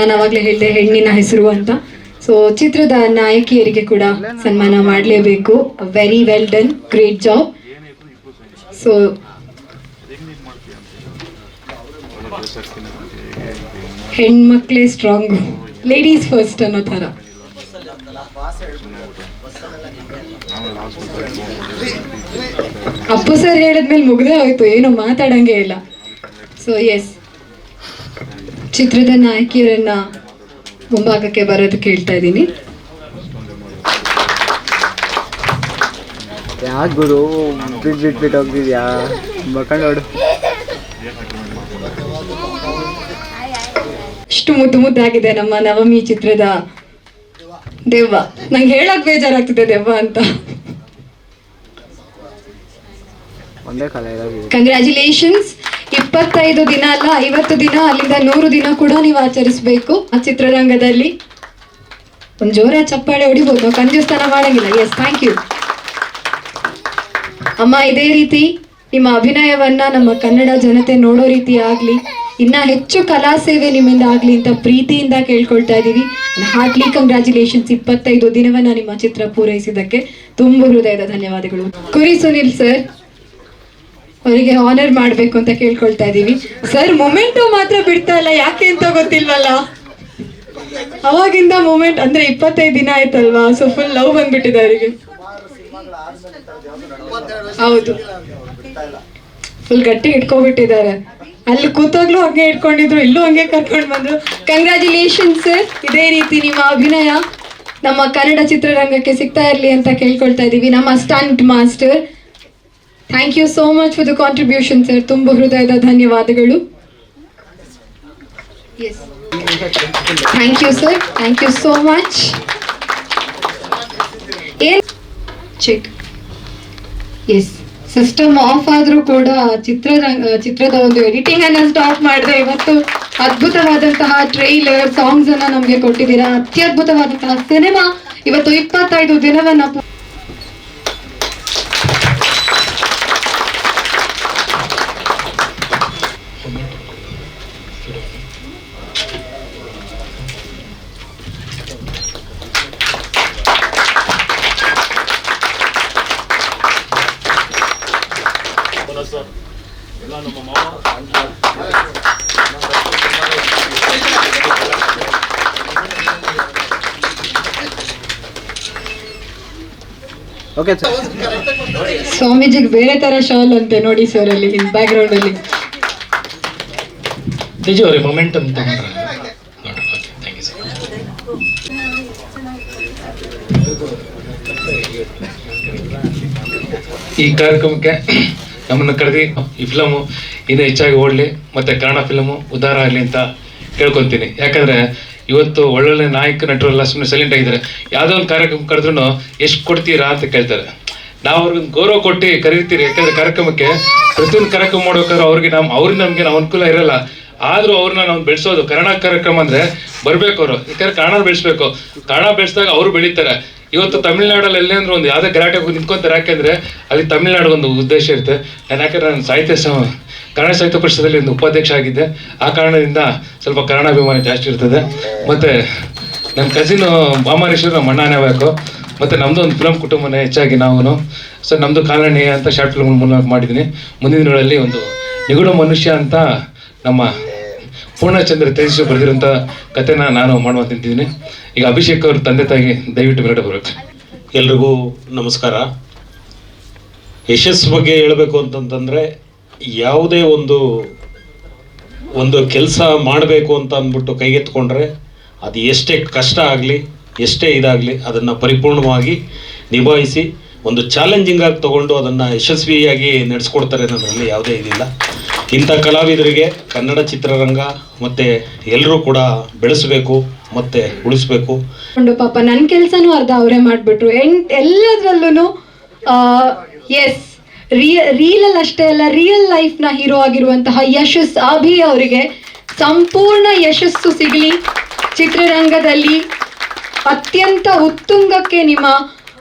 ನಾನು ಅವಾಗಲೇ ಹೇಳಿದೆ ಹೆಣ್ಣಿನ ಹೆಸರು ಅಂತ. ಸೊ ಚಿತ್ರದ ನಾಯಕಿಯರಿಗೆ ಕೂಡ ಸನ್ಮಾನ ಮಾಡಲೇಬೇಕು. Very well done, great job. So ಹೆಣ್ಮಕ್ಳೇ ಸ್ಟ್ರಾಂಗು, ಲೇಡೀಸ್ ಫಸ್ಟ್ ಅನ್ನೋ ಥರ. ಅಪ್ಪು ಸರ್ ಹೇಳಿದ್ಮೇಲೆ ಮುಗ್ದೇ ಹೋಯ್ತು, ಏನು ಮಾತಾಡಂಗೆ ಇಲ್ಲ. ಸೊ ಎಸ್, ಚಿತ್ರದ ನಾಯಕಿಯರನ್ನ ಮುಂಭಾಗಕ್ಕೆ ಬರೋದು ಕೇಳ್ತಾ ಇದ್ದೀನಿ.
ಯಾಕೆ ಗುರು ಬಿಟ್ಟು ಹೋಗ್ತಿದ್ಯಾ ಮಕ್ಕಳೋಡು?
ಅಷ್ಟು ಮುದ್ದು ಮುದ್ದಾಗಿದೆ ನಮ್ಮ ನವಮಿ ಚಿತ್ರದ ದೆವ್ವ. ನಂಗೆ ಹೇಳಕ್ ಬೇಜಾರಾಗ್ತಿದೆ ದೆವ್ವ ಅಂತ.
ಒಂದೇ ಕಾಲ
ಕಂಗ್ರ್ಯಾಚುಲೇಷನ್ಸ್. 25 ದಿನ ಅಲ್ಲ, 50 ದಿನ, ಅಲ್ಲಿಂದ 100 ದಿನ ಕೂಡ ನೀವು ಆಚರಿಸಬೇಕು ಆ ಚಿತ್ರರಂಗದಲ್ಲಿ. ಒಂದು ಜೋರ ಚಪ್ಪಾಳೆ ಹೊಡಿಬೋದು, ಕಂಜೂಸ್ತನ ಮಾಡಂಗಿಲ್ಲ. ಎಸ್, ಥ್ಯಾಂಕ್ ಯು ಅಮ್ಮ. ಇದೇ ರೀತಿ ನಿಮ್ಮ ಅಭಿನಯವನ್ನ ನಮ್ಮ ಕನ್ನಡ ಜನತೆ ನೋಡೋ ರೀತಿ ಆಗ್ಲಿ, ಇನ್ನ ಹೆಚ್ಚು ಕಲಾ ಸೇವೆ ನಿಮ್ಮಿಂದ ಆಗ್ಲಿ ಅಂತ ಪ್ರೀತಿಯಿಂದ ಕೇಳ್ಕೊಳ್ತಾ ಇದ್ದೀವಿ. Hartley congratulations. 25 ದಿನವನ್ನ ನಿಮ್ಮ ಚಿತ್ರ ಪೂರೈಸಿದ್ದಕ್ಕೆ ತುಂಬ ಹೃದಯದ ಧನ್ಯವಾದಗಳು. ಕುರಿ ಸುನಿಲ್ ಸರ್ ಅವರಿಗೆ ಆನರ್ ಮಾಡಬೇಕು ಅಂತ ಕೇಳ್ಕೊಳ್ತಾ ಇದ್ದೀವಿ. ಸರ್ ಮೊಮೆಂಟು ಮಾತ್ರ ಬಿಡ್ತಾ ಇಲ್ಲ, ಯಾಕೆ ಅಂತ ಗೊತ್ತಿಲ್ವಲ್ಲ. ಅವಾಗಿಂದ ಮೊಮೆಂಟ್ ಅಂದ್ರೆ 25 ದಿನ ಆಯ್ತಲ್ವಾ, ಸೊ ಫುಲ್ ಲವ್ ಬಂದ್ಬಿಟ್ಟಿದೆ ಅವರಿಗೆ. ಹೌದು, ಫುಲ್ ಗಟ್ಟಿ ಇಟ್ಕೊಬಿಟ್ಟಿದ್ದಾರೆ. ಅಲ್ಲಿ ಕೂತಾಗ್ಲೂ ಹಂಗೆ ಇಟ್ಕೊಂಡಿದ್ರು, ಇಲ್ಲೂ ಹಂಗೆ ಕರ್ಕೊಂಡು ಬಂದ್ರು. Congratulation sir. ಇದೇ ರೀತಿ ನಿಮ್ಮ ಅಭಿನಯ ನಮ್ಮ ಕನ್ನಡ ಚಿತ್ರರಂಗಕ್ಕೆ ಸಿಗ್ತಾ ಇರಲಿ ಅಂತ ಕೇಳ್ಕೊಳ್ತಾ ಇದ್ದೀವಿ. ನಮ್ಮ stunt master, thank you so much for the contribution sir. ತುಂಬ ಹೃದಯದ ಧನ್ಯವಾದಗಳು. Yes, thank you sir, thank you so much. Check. Yes, system off ಆದ್ರೂ ಕೂಡ ಚಿತ್ರದ ಒಂದು ಎಡಿಟಿಂಗ್ ಅನ್ನ ಸ್ಟಾಪ್ ಮಾಡಿದೆ. ಇವತ್ತು ಅದ್ಭುತವಾದಂತಹ ಟ್ರೈಲರ್, ಸಾಂಗ್ಸ್ ಅನ್ನ ನಮ್ಗೆ ಕೊಟ್ಟಿದ್ದೀರಾ. ಅತ್ಯದ್ಭುತವಾದಂತಹ ಸಿನಿಮಾ ಇವತ್ತು 25 ದಿನವನ್ನ
ಓಕೆ ಸರ್.
ಸ್ವಾಮೀಜಿಗೆ ಬೇರೆ ತರ ಶಾಲ್ ಅಂತೆ ನೋಡಿ ಸರ್, ಅಲ್ಲಿ ಬ್ಯಾಕ್ ಗ್ರೌಂಡ್ ಅಲ್ಲಿ.
ನಿಜ ಅವ್ರಿ ಮೊಮೆಂಟ್ ಅಂತ ಈ ಕಾರ್ಯಕ್ರಮಕ್ಕೆ ನಮ್ಮನ್ನು ಕರೆದಿ ಈ ಫಿಲಮು ಇನ್ನೂ ಹೆಚ್ಚಾಗಿ ಓಡಲಿ ಮತ್ತು ಕನ್ನಡ ಫಿಲಮು ಉದ್ಧಾರ ಆಗಲಿ ಅಂತ ಕೇಳ್ಕೊತೀನಿ. ಯಾಕಂದರೆ ಇವತ್ತು ಒಳ್ಳೊಳ್ಳೆ ನಾಯಕ ನಟರೆಲ್ಲ ಸುಮ್ಮನೆ ಸೈಲೆಂಟ್ ಆಗಿದ್ದಾರೆ. ಯಾವುದೋ ಒಂದು ಕಾರ್ಯಕ್ರಮ ಕರೆದ್ರೂ ಎಷ್ಟು ಕೊಡ್ತೀರಾ ಅಂತ ಕೇಳ್ತಾರೆ. ನಾವು ಅವ್ರಿಗೊಂದು ಗೌರವ ಕೊಟ್ಟು ಕರೀತೀರಿ. ಯಾಕಂದರೆ ಕಾರ್ಯಕ್ರಮಕ್ಕೆ ಪ್ರತಿಯೊಂದು ಕಾರ್ಯಕ್ರಮ ಮಾಡ್ಬೇಕಾದ್ರೆ ಅವ್ರಿಗೆ ಅವ್ರಿಂದ ನಮಗೆ ನಾವು ಅನುಕೂಲ ಇರಲ್ಲ. ಆದರೂ ಅವ್ರನ್ನ ನಾವು ಬೆಳೆಸೋದು ಕನ್ನಡ ಕಾರ್ಯಕ್ರಮ ಅಂದರೆ ಬರಬೇಕು ಅವರು. ಯಾಕಂದರೆ ಕನ್ನಡ ಬೆಳೆಸ್ಬೇಕು. ಕನ್ನಡ ಬೆಳೆಸಿದಾಗ ಅವರು ಬೆಳೀತಾರೆ. ಇವತ್ತು ತಮಿಳ್ನಾಡಲ್ಲಿ ಎಲ್ಲೇ ಅಂದ್ರೆ ಒಂದು ಯಾವುದೇ ಗಲಾಟೆ ನಿಂತ್ಕೊತಾರೆ. ಯಾಕೆಂದರೆ ಅಲ್ಲಿ ತಮಿಳ್ನಾಡು ಒಂದು ಉದ್ದೇಶ ಇರುತ್ತೆ. ಯಾಕಂದರೆ ನಾನು ಕನ್ನಡ ಸಾಹಿತ್ಯ ಪರಿಷತ್ತಲ್ಲಿ ಒಂದು ಉಪಾಧ್ಯಕ್ಷ ಆಗಿದ್ದೆ. ಆ ಕಾರಣದಿಂದ ಸ್ವಲ್ಪ ಕನ್ನಡ ಅಭಿಮಾನ ಜಾಸ್ತಿ ಇರ್ತದೆ. ಮತ್ತು ನನ್ನ ಕಸಿನು ಬಾಮಾರೀಶ್ವರ್ ನಮ್ಮ ಅಣ್ಣನೇ ಬೇಕು. ಮತ್ತು ನಮ್ಮದು ಒಂದು ಫಿಲಮ್ ಕುಟುಂಬನೇ ಹೆಚ್ಚಾಗಿ ನಾವು. ಸೊ ನಮ್ಮದು ಕಾಲನಿ ಅಂತ ಶಾರ್ಟ್ ಫಿಲ್ಮ್ ಮೂಲಕ ಮಾಡಿದ್ದೀನಿ. ಮುಂದಿನ ದಿನಗಳಲ್ಲಿ ಒಂದು ನಿಗೂಢ ಮನುಷ್ಯ ಅಂತ ನಮ್ಮ ಪೂರ್ಣಚಂದ್ರ ತೇಜಸ್ವಿ ಬರೆದಿರೋಂಥ ಕಥೆನ ನಾನು ಮಾಡುವಂತಿದ್ದೀನಿ. ಈಗ ಅಭಿಷೇಕ್ ಅವ್ರ ತಂದೆ ತಾಯಿಗೆ ದಯವಿಟ್ಟು ಮೇಲ್ಗಡೆ ಬರಬೇಕು.
ಎಲ್ರಿಗೂ ನಮಸ್ಕಾರ. ಯಶಸ್ಸು ಬಗ್ಗೆ ಹೇಳಬೇಕು ಅಂತಂತಂದರೆ, ಯಾವುದೇ ಒಂದು ಕೆಲಸ ಮಾಡಬೇಕು ಅಂತ ಅಂದ್ಬಿಟ್ಟು ಕೈಗೆತ್ಕೊಂಡ್ರೆ ಅದು ಎಷ್ಟೇ ಕಷ್ಟ ಆಗಲಿ, ಎಷ್ಟೇ ಇದಾಗಲಿ, ಅದನ್ನು ಪರಿಪೂರ್ಣವಾಗಿ ನಿಭಾಯಿಸಿ ಒಂದು ಚಾಲೆಂಜಿಂಗ್ ಆಗಿ ತೊಗೊಂಡು ಅದನ್ನು ಯಶಸ್ವಿಯಾಗಿ ನಡೆಸ್ಕೊಡ್ತಾರೆ ಅನ್ನೋದರಲ್ಲಿ ಯಾವುದೇ ಇದಿಲ್ಲ. ಇಂಥ ಕಲಾವಿದರಿಗೆ ಕನ್ನಡ ಚಿತ್ರರಂಗ ಮತ್ತು ಎಲ್ಲರೂ ಕೂಡ ಬೆಳೆಸಬೇಕು ಮತ್ತು ಉಳಿಸ್ಬೇಕು.
ಪಾಪ ನನ್ನ ಕೆಲಸನೂ ಅರ್ಧ ಅವರೇ ಮಾಡಿಬಿಟ್ರು. ಎಲ್ಲದರಲ್ಲೂ ಎಸ್, ರೀಲಲ್ಲಿ ಅಷ್ಟೇ ಅಲ್ಲ, ರಿಯಲ್ ಲೈಫ್ನ ಹೀರೋ ಆಗಿರುವಂತಹ ಯಶಸ್ ಅಭಿ ಅವರಿಗೆ ಸಂಪೂರ್ಣ ಯಶಸ್ಸು ಸಿಗಲಿ. ಚಿತ್ರರಂಗದಲ್ಲಿ ಅತ್ಯಂತ ಉತ್ತುಂಗಕ್ಕೆ ನಿಮ್ಮ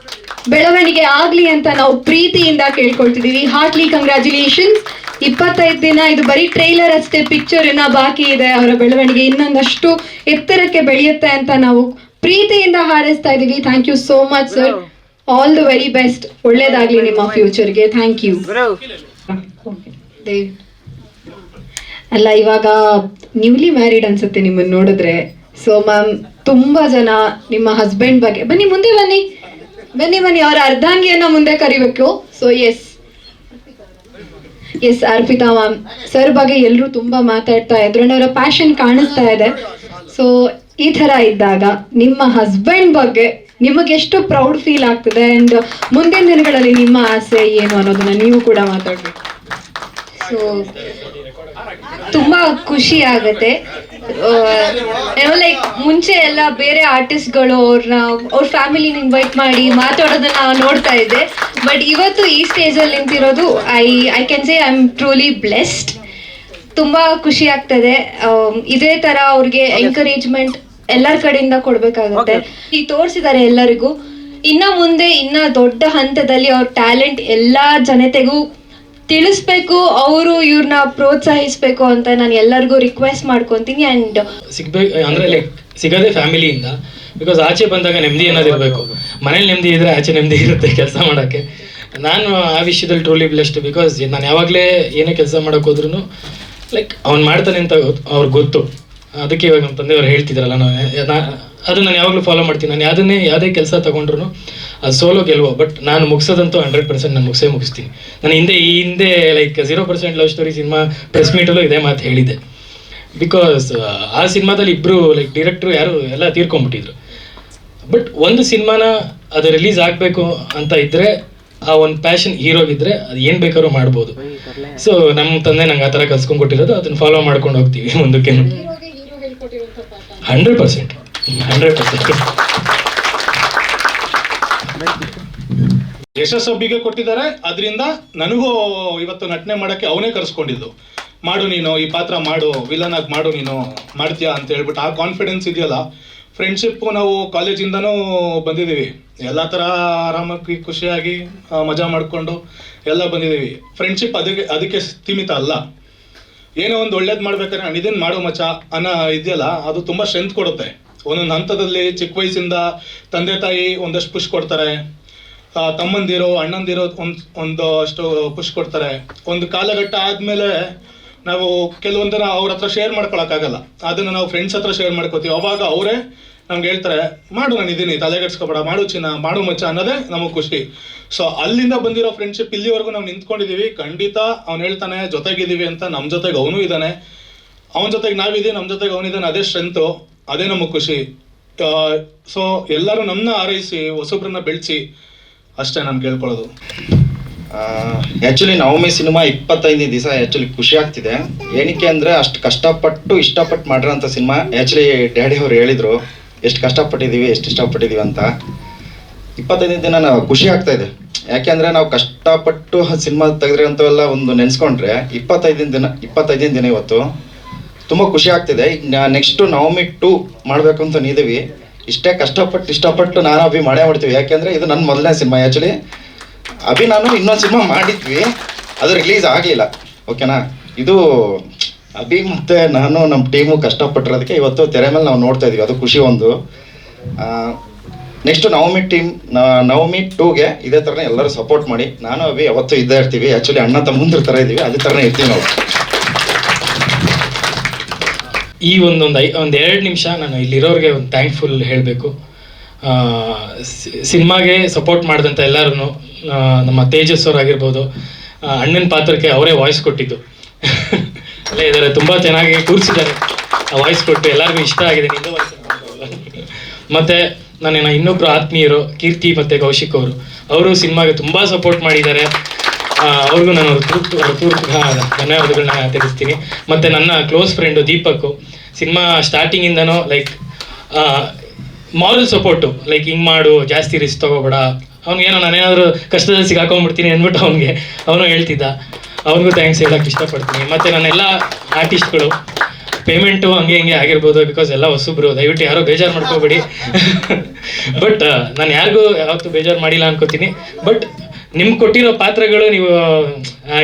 ಬೆಳವಣಿಗೆ ಆಗಲಿ ಅಂತ ನಾವು ಪ್ರೀತಿಯಿಂದ ಕೇಳ್ಕೊಳ್ತಿದ್ದೀವಿ. Hartley congratulations. 25 ದಿನ ಇದು ಬರೀ ಟ್ರೈಲರ್ ಅಷ್ಟೇ, ಪಿಕ್ಚರ್ ಇನ್ನ ಬಾಕಿ ಇದೆ. ಅವರ ಬೆಳವಣಿಗೆ ಇನ್ನೊಂದಷ್ಟು ಎತ್ತರಕ್ಕೆ ಬೆಳೆಯುತ್ತೆ ಅಂತ ನಾವು ಪ್ರೀತಿಯಿಂದ ಹಾರೈಸ್ತಾ ಇದೀವಿ. Thank you so much sir, all the very best. ಒಳ್ಳೇದಾಗ್ಲಿ ನಿಮ್ಮ ಫ್ಯೂಚರ್ಗೆ. Thank you. ಅಲ್ಲ, ಇವಾಗ ನ್ಯೂಲಿ ಮ್ಯಾರಿಡ್ ಅನ್ಸುತ್ತೆ ನಿಮ್ಮನ್ನು ನೋಡಿದ್ರೆ. ಸೊ ಮ್ಯಾಮ್, ತುಂಬಾ ಜನ ನಿಮ್ಮ ಹಸ್ಬೆಂಡ್ ಬಗ್ಗೆ, ಬನ್ನಿ ಮುಂದೆ ಬನ್ನಿ ಬನ್ನಿ ಬನ್ನಿ, ಅವರ ಅರ್ಧಾಂಗಿಯನ್ನ ಮುಂದೆ ಕರಿಬೇಕು. So yes Arpita ma'am sir ಬಗ್ಗೆ ಎಲ್ಲರೂ ತುಂಬಾ ಮಾತಾಡ್ತಾ ಇದ್ರು, ಅವರ ಪ್ಯಾಷನ್ ಕಾಣಿಸ್ತಾ ಇದೆ. ಸೊ ಈ ತರ ಇದ್ದಾಗ ನಿಮ್ಮ ಹಸ್ಬೆಂಡ್ ಬಗ್ಗೆ ನಿಮಗೆ ಎಷ್ಟು ಪ್ರೌಡ್ ಫೀಲ್ ಆಗ್ತದೆ, ಅಂಡ್ ಮುಂದಿನ ದಿನಗಳಲ್ಲಿ ನಿಮ್ಮ ಆಸೆ ಏನು ಅನ್ನೋದನ್ನ ನೀವು ಕೂಡ ಮಾತಾಡ್ಬೇಕು.
ಸೊ ತುಂಬಾ ಖುಷಿ ಆಗುತ್ತೆ. ಲೈಕ್ ಮುಂಚೆ ಎಲ್ಲ ಬೇರೆ ಆರ್ಟಿಸ್ಟ್ಗಳು ಅವ್ರ ಫ್ಯಾಮಿಲಿನ ಇನ್ವೈಟ್ ಮಾಡಿ ಮಾತಾಡೋದನ್ನ ನೋಡ್ತಾ ಇದ್ದೆ. ಬಟ್ ಇವತ್ತು ಈ ಸ್ಟೇಜಲ್ಲಿ ನಿಂತಿರೋದು I can say I am truly blessed. ತುಂಬಾ ಖುಷಿ ಆಗ್ತದೆ. ಇದೇ ತರ ಅವ್ರಿಗೆ ಎಂಕರೇಜ್ಮೆಂಟ್ ಎಲ್ಲರ ಕಡೆಯಿಂದ ಕೊಡ್ಬೇಕಾಗುತ್ತೆ. ಈ ತೋರಿಸಿದ್ದಾರೆ ಎಲ್ಲರಿಗೂ. ಇನ್ನ ಮುಂದೆ ಇನ್ನ ದೊಡ್ಡ ಹಂತದಲ್ಲಿ ಅವ್ರ ಟ್ಯಾಲೆಂಟ್ ಎಲ್ಲಾ ಜನತೆಗೂ ತಿಳಿಸ್ಬೇಕು, ಅವರು ಇವ್ರನ್ನ ಪ್ರೋತ್ಸಾಹಿಸ್ಬೇಕು ಅಂತ ನಾನು ಎಲ್ಲರಿಗೂ ರಿಕ್ವೆಸ್ಟ್ ಮಾಡ್ಕೊತೀನಿ. ಅಂಡ್
ಸಿಗ್ಬೇಕು ಅಂದ್ರೆ ಲೈಕ್ ಸಿಗೋದೇ ಫ್ಯಾಮಿಲಿಯಿಂದ. ಬಿಕಾಸ್ ಆಚೆ ಬಂದಾಗ ನೆಮ್ಮದಿ ಅನ್ನೋದಿರಬೇಕು. ಮನೇಲಿ ನೆಮ್ಮದಿ ಇದ್ರೆ ಆಚೆ ನೆಮ್ಮದಿ ಇರುತ್ತೆ ಕೆಲಸ ಮಾಡೋಕ್ಕೆ. ನಾನು ಆ ವಿಷಯದಲ್ಲಿ ಟ್ರೂಲಿ ಬ್ಲೆಸ್ಡ್. ಬಿಕಾಸ್ ನಾನು ಯಾವಾಗಲೇ ಏನೇ ಕೆಲಸ ಮಾಡೋಕೆ ಹೋದ್ರೂ ಲೈಕ್ ಅವ್ನು ಮಾಡ್ತಾನೆ ಅಂತ ಅವ್ರಿಗೆ ಗೊತ್ತು. ಅದಕ್ಕೆ ಇವಾಗ ನಮ್ಮ ತಂದೆಯವ್ರು ಹೇಳ್ತಿದ್ರಲ್ಲ, ಅದು ನಾನು ಯಾವಾಗಲೂ ಫಾಲೋ ಮಾಡ್ತೀನಿ. ನಾನು ಯಾವುದೇ ಕೆಲಸ ತೊಗೊಂಡ್ರು ಅದು ಸೋಲೋ ಗೆಲ್ವೋ, ಬಟ್ ನಾನು ಮುಗಿಸೋದಂತೂ 100% ನಾನು ಮುಗಿಸ್ತೀನಿ. ನಾನು ಈ ಹಿಂದೆ like 0% love story cinema press ಮೀಟಲ್ಲೂ ಇದೇ ಮಾತು ಹೇಳಿದ್ದೆ. ಬಿಕಾಸ್ ಆ ಸಿನಿಮಾದಲ್ಲಿ ಇಬ್ಬರು ಲೈಕ್ ಡೈರೆಕ್ಟ್ರು ಎಲ್ಲ ತೀರ್ಕೊಂಡ್ಬಿಟ್ಟಿದ್ರು. ಬಟ್ ಒಂದು ಸಿನಿಮಾನ ಅದು ರಿಲೀಸ್ ಆಗಬೇಕು ಅಂತ ಇದ್ದರೆ, ಆ ಒಂದು ಪ್ಯಾಷನ್ ಹೀರೋಗಿದ್ರೆ ಅದು ಏನು ಬೇಕಾದ್ರೂ ಮಾಡ್ಬೋದು. ಸೊ ನಮ್ಮ ತಂದೆ ನಂಗೆ ಆ ಥರ ಕಲ್ಸ್ಕೊಂಡ್ಕೊಟ್ಟಿರೋದು, ಅದನ್ನು ಫಾಲೋ ಮಾಡ್ಕೊಂಡು ಹೋಗ್ತೀವಿ ಮುಂದಕ್ಕೆ. 100%.
ಯಶಸ್ಸೊಬ್ಬಿಗೆ ಕೊಟ್ಟಿದ್ದಾರೆ. ಅದರಿಂದ ನನಗೂ ಇವತ್ತು ನಟನೆ ಮಾಡೋಕ್ಕೆ ಅವನೇ ಕರೆಸ್ಕೊಂಡಿದ್ದು. ಮಾಡು ನೀನು ಈ ಪಾತ್ರ ಮಾಡು, ವಿಲನ್ ಆಗಿ ಮಾಡು, ನೀನು ಮಾಡ್ತೀಯಾ ಅಂತ ಹೇಳ್ಬಿಟ್ಟು ಆ ಕಾನ್ಫಿಡೆನ್ಸ್ ಇದೆಯಲ್ಲ. ಫ್ರೆಂಡ್ಶಿಪ್ಪು ನಾವು ಕಾಲೇಜಿಂದನೂ ಬಂದಿದ್ದೀವಿ, ಎಲ್ಲ ಥರ ಆರಾಮಾಗಿ ಖುಷಿಯಾಗಿ ಮಜಾ ಮಾಡಿಕೊಂಡು ಎಲ್ಲ ಬಂದಿದ್ದೀವಿ. ಫ್ರೆಂಡ್ಶಿಪ್ ಅದಕ್ಕೆ ಸೀಮಿತ ಅಲ್ಲ. ಏನೋ ಒಂದು ಒಳ್ಳೇದು ಮಾಡ್ಬೇಕಾದ್ರೆ ನಾನು ಇದನ್ನು ಮಾಡು ಮಚ್ಚ ಅನ್ನೋ ಇದೆಯಲ್ಲ, ಅದು ತುಂಬ ಸ್ಟ್ರೆಂತ್ ಕೊಡುತ್ತೆ. ಒಂದೊಂದು ಹಂತದಲ್ಲಿ ಚಿಕ್ಕ ವಯಸ್ಸಿಂದ ತಂದೆ ತಾಯಿ ಒಂದಷ್ಟು ಪುಷ್ ಕೊಡ್ತಾರೆ, ತಮ್ಮಂದಿರೋ ಅಣ್ಣಂದಿರೋ ಒಂದು ಅಷ್ಟು ಪುಷ್ ಕೊಡ್ತಾರೆ. ಒಂದು ಕಾಲಘಟ್ಟ ಆದಮೇಲೆ ನಾವು ಕೆಲವೊಂದನ್ನ ಅವ್ರ ಹತ್ರ ಶೇರ್ ಮಾಡ್ಕೊಳಕ್ಕಾಗಲ್ಲ, ಅದನ್ನು ನಾವು ಫ್ರೆಂಡ್ಸ್ ಹತ್ರ ಶೇರ್ ಮಾಡ್ಕೋತೀವಿ. ಅವಾಗ ಅವರೇ ನಮ್ಗೆ ಹೇಳ್ತಾರೆ, ಮಾಡು ನಾನು ಇದೀನಿ, ತಲೆಗೆಡ್ಸ್ಕೊಬೇಡ, ಮಾಡು ಚಿನ್ನ, ಮಾಡು ಮಚ್ಚ ಅನ್ನೋದೇ ನಮಗೆ ಖುಷಿ. ಸೊ ಅಲ್ಲಿಂದ ಬಂದಿರೋ ಫ್ರೆಂಡ್ಶಿಪ್ ಇಲ್ಲಿವರೆಗೂ ನಾವು ನಿಂತ್ಕೊಂಡಿದ್ದೀವಿ. ಖಂಡಿತ ಅವ್ನು ಹೇಳ್ತಾನೆ ಜೊತೆಗಿದ್ದೀವಿ ಅಂತ, ನಮ್ಮ ಜೊತೆಗೆ ಅವನು ಇದ್ದಾನೆ, ಅವನ ಜೊತೆಗೆ ನಾವಿದ್ದೀವಿ, ನಮ್ಮ ಜೊತೆಗೆ ಅವನಿದ್ದಾನೆ. ಅದೇ ಸ್ಟ್ರೆಂತು, ಅದೇ ನಮಗೆ ಖುಷಿ. ಸೊ ಎಲ್ಲರೂ ನಮ್ಮನ್ನ ಆರೈಸಿ ಹೊಸಬ್ರನ್ನ ಬೆಳೆಸಿ, ಅಷ್ಟೇ ನಾನು ಕೇಳ್ಕೊಳ್ಳೋದು.
ಆ್ಯಕ್ಚುಲಿ ನವಮಿ ಸಿನಿಮಾ 25 ದಿವಸ ಆ್ಯಕ್ಚುಲಿ ಖುಷಿ ಆಗ್ತಿದೆ. ಏನಕ್ಕೆ ಅಂದರೆ ಅಷ್ಟು ಕಷ್ಟಪಟ್ಟು ಇಷ್ಟಪಟ್ಟು ಮಾಡಿರೋಂಥ ಸಿನಿಮಾ. ಆ್ಯಕ್ಚುಲಿ ಡ್ಯಾಡಿ ಅವ್ರು ಹೇಳಿದರು ಎಷ್ಟು ಕಷ್ಟಪಟ್ಟಿದ್ದೀವಿ, ಎಷ್ಟು ಇಷ್ಟಪಟ್ಟಿದ್ದೀವಿ ಅಂತ. 25 ದಿನ ನಾವು ಖುಷಿ ಆಗ್ತಾಯಿದೆ. ಯಾಕೆಂದರೆ ನಾವು ಕಷ್ಟಪಟ್ಟು ಸಿನಿಮಾ ತೆಗೆದ್ರೆ ಅಂಥವೆಲ್ಲ ಒಂದು ನೆನೆಸ್ಕೊಂಡ್ರೆ 25 ದಿನ ಇವತ್ತು ತುಂಬ ಖುಷಿ ಆಗ್ತಿದೆ. ಈಗ ನೆಕ್ಸ್ಟು ನವಮಿ 2 ಮಾಡಬೇಕು ಅಂತ ನೀದ್ದೀವಿ. ಇಷ್ಟಪಟ್ಟು ನಾನು ಅಭಿ ಮಾಡೇ ಮಾಡ್ತೀವಿ. ಯಾಕೆಂದರೆ ಇದು ನನ್ನ ಮೊದಲನೇ ಸಿನಿಮಾ. ಆ್ಯಕ್ಚುಲಿ ಅಭಿ ನಾನು ಇನ್ನೊಂದು ಸಿನಿಮಾ ಮಾಡಿದ್ವಿ, ಅದು ರಿಲೀಸ್ ಆಗಲಿಲ್ಲ. ಓಕೆನಾ, ಇದು ಅಭಿ ಮತ್ತು ನಾನು ನಮ್ಮ ಟೀಮು ಕಷ್ಟಪಟ್ಟಿರೋದಕ್ಕೆ ಇವತ್ತು ತೆರೆ ಮೇಲೆ ನಾವು ನೋಡ್ತಾ ಇದ್ದೀವಿ, ಅದು ಖುಷಿ ಒಂದು. ನೆಕ್ಸ್ಟು ನವಮಿ 2ಗೆ ಇದೇ ಥರನೇ ಎಲ್ಲರೂ ಸಪೋರ್ಟ್ ಮಾಡಿ. ನಾನು ಅಭಿ ಯಾವತ್ತೂ ಇದ್ದೇ ಇರ್ತೀವಿ. ಆ್ಯಕ್ಚುಲಿ ಅಣ್ಣ ತಮ್ಮಂದ್ರ ಥರ ಇದ್ದೀವಿ, ಅದೇ ಥರನೇ ಇರ್ತೀವಿ ನಾವು.
ಈ ಒಂದು 2 ನಿಮಿಷ ನಾನು ಇಲ್ಲಿರೋರಿಗೆ ಒಂದು ಥ್ಯಾಂಕ್ಫುಲ್ ಹೇಳಬೇಕು. ಸಿನಿಮಾಗೆ ಸಪೋರ್ಟ್ ಮಾಡಿದಂಥ ಎಲ್ಲರೂ, ನಮ್ಮ ತೇಜಸ್ ಅವರಾಗಿರ್ಬೋದು, ಅಣ್ಣನ ಪಾತ್ರಕ್ಕೆ ಅವರೇ ವಾಯ್ಸ್ ಕೊಟ್ಟಿದ್ದು ಅಲ್ಲೇ ಇದ್ದಾರೆ, ತುಂಬ ಚೆನ್ನಾಗಿ ಕೂರಿಸಿದ್ದಾರೆ. ವಾಯ್ಸ್ ಕೊಟ್ಟು ಎಲ್ಲರಿಗೂ ಇಷ್ಟ ಆಗಿದೆ. ಮತ್ತು ನನ್ನ ಇನ್ನೊಬ್ಬರು ಆತ್ಮೀಯರು ಕೀರ್ತಿ ಮತ್ತು ಕೌಶಿಕ್ ಅವರು ಸಿನಿಮಾಗೆ ತುಂಬ ಸಪೋರ್ಟ್ ಮಾಡಿದ್ದಾರೆ. ಅವ್ರಿಗೂ ನಾನು ಧನ್ಯವಾದಗಳನ್ನ ತಿಳಿಸ್ತೀನಿ. ಮತ್ತು ನನ್ನ ಕ್ಲೋಸ್ ಫ್ರೆಂಡು ದೀಪಕ್, ಸಿನಿಮಾ ಸ್ಟಾರ್ಟಿಂಗಿಂದನೂ ಲೈಕ್ ಮಾರಲ್ ಸಪೋರ್ಟು, ಲೈಕ್ ಹಿಂಗೆ ಮಾಡು, ಜಾಸ್ತಿ ರಿಸ್ಕ್ ತೊಗೋಬೇಡ, ಅವ್ನಿಗೇನೋ ನಾನೇನಾದರೂ ಕಷ್ಟದಲ್ಲಿ ಸಿಗಾಕೊಂಡ್ಬಿಡ್ತೀನಿ ಅಂದ್ಬಿಟ್ಟು ಅವನು ಹೇಳ್ತಿದ್ದ. ಅವನಿಗೂ ಥ್ಯಾಂಕ್ಸ್ ಹೇಳೋಕ್ಕೆ ಇಷ್ಟಪಡ್ತೀನಿ. ಮತ್ತು ನನ್ನೆಲ್ಲ ಆರ್ಟಿಸ್ಟ್ಗಳು ಪೇಮೆಂಟು ಹಂಗೆ ಆಗಿರ್ಬೋದು, ಬಿಕಾಸ್ ಎಲ್ಲ ಹೊಸಬ್ರು, ದಯವಿಟ್ಟು ಯಾರೋ ಬೇಜಾರು ಮಾಡ್ಕೋಬೇಡಿ. ಬಟ್ ನಾನು ಯಾರಿಗೂ ಯಾವತ್ತೂ ಬೇಜಾರು ಮಾಡಿಲ್ಲ ಅನ್ಕೋತೀನಿ. ಬಟ್ ನಿಮ್ಗೆ ಕೊಟ್ಟಿರೋ ಪಾತ್ರಗಳು ನೀವು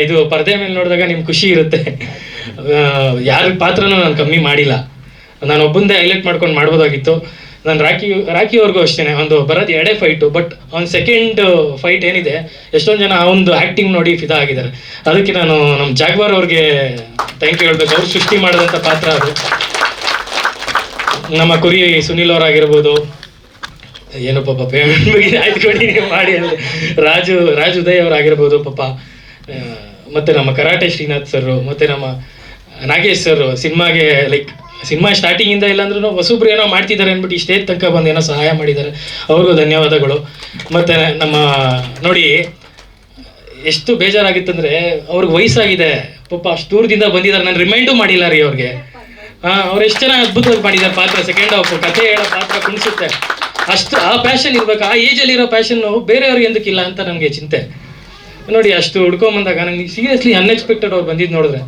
ಇದು ಪರದೆ ಮೇಲೆ ನೋಡಿದಾಗ ನಿಮ್ಗೆ ಖುಷಿ ಇರುತ್ತೆ. ಯಾರ ಪಾತ್ರನೂ ನಾನು ಕಮ್ಮಿ ಮಾಡಿಲ್ಲ, ನಾನು ಒಬ್ಬಂದೇ ಹೈಲೈಟ್ ಮಾಡ್ಕೊಂಡು ಮಾಡ್ಬೋದಾಗಿತ್ತು. ನಾನು ರಾಕಿ ಅವ್ರಿಗೂ ಅಷ್ಟೇ, ಒಂದು ಬರೋದು 2 ಫೈಟು, ಬಟ್ ಅವ್ನ ಸೆಕೆಂಡ್ ಫೈಟ್ ಏನಿದೆ ಎಷ್ಟೊಂದು ಜನ ಅವನದು ಆ್ಯಕ್ಟಿಂಗ್ ನೋಡಿ ಫಿದಾ ಆಗಿದ್ದಾರೆ. ಅದಕ್ಕೆ ನಾನು ನಮ್ಮ ಜಾಗ್ವಾರ್ ಅವ್ರಿಗೆ ಥ್ಯಾಂಕ್ ಯು ಹೇಳ್ಬೇಕು. ಅವ್ರು ಸೃಷ್ಟಿ ಮಾಡಿದಂಥ ಪಾತ್ರ ಅದು. ನಮ್ಮ ಕುರಿ ಸುನಿಲ್ ಅವರಾಗಿರ್ಬೋದು, ಏನು ಪಾಪ ಪೇಮೆಂಟ್ ಬಗ್ಗೆ ಆಯ್ತು ಕೊಡಿ ನೀವು ಮಾಡಿ ಅಂದರೆ ರಾಜು ಉದಯ್ ಅವರಾಗಿರ್ಬೋದು ಪಾಪ, ಮತ್ತು ನಮ್ಮ ಕರಾಟೆ ಶ್ರೀನಾಥ್ ಸರ್, ಮತ್ತು ನಮ್ಮ ನಾಗೇಶ್ ಸರ್ ಸಿನಿಮಾಗೆ ಸಿನಿಮಾ ಸ್ಟಾರ್ಟಿಂಗಿಂದ ಇಲ್ಲಾಂದ್ರೂ ಹೊಸಬ್ರು ಏನೋ ಮಾಡ್ತಿದ್ದಾರೆ ಅಂದ್ಬಿಟ್ಟು ಈ ಸ್ಟೇಜ್ ತನಕ ಬಂದು ಏನೋ ಸಹಾಯ ಮಾಡಿದ್ದಾರೆ, ಅವ್ರಿಗೂ ಧನ್ಯವಾದಗಳು. ಮತ್ತು ನಮ್ಮ ನೋಡಿ ಎಷ್ಟು ಬೇಜಾರಾಗಿತ್ತಂದರೆ ಅವ್ರಿಗೆ ವಯಸ್ಸಾಗಿದೆ ಪಾಪ, ಅಷ್ಟು ದೂರದಿಂದ ಬಂದಿದ್ದಾರೆ, ನಾನು ರಿಮೈಂಡು ಮಾಡಿಲ್ಲ ರೀ ಅವ್ರಿಗೆ. ಅವ್ರು ಎಷ್ಟು ಚೆನ್ನಾಗಿ ಅದ್ಭುತವಾಗಿ ಮಾಡಿದ್ದಾರೆ ಪಾತ್ರ. ಸೆಕೆಂಡ್ ಹಾಫ್ ಕಥೆ ಹೇಳೋ ಪಾತ್ರ ಕುಣಿಸುತ್ತೆ. ಅಷ್ಟು ಆ ಪ್ಯಾಷನ್ ಇರ್ಬೇಕು, ಆ ಏಜಲ್ಲಿರೋ ಪ್ಯಾಷನ್ನು ಬೇರೆಯವ್ರಿಗೆ ಎಂದಕ್ಕಿಲ್ಲ ಅಂತ ನನಗೆ ಚಿಂತೆ. ನೋಡಿ ಅಷ್ಟು ಹುಡ್ಕೊಂಬಂದಾಗ ನನಗೆ ಸೀರಿಯಸ್ಲಿ ಅನ್ಎಕ್ಸ್ಪೆಕ್ಟೆಡ್ ಅವ್ರು ಬಂದಿದ್ದು ನೋಡಿದ್ರೆ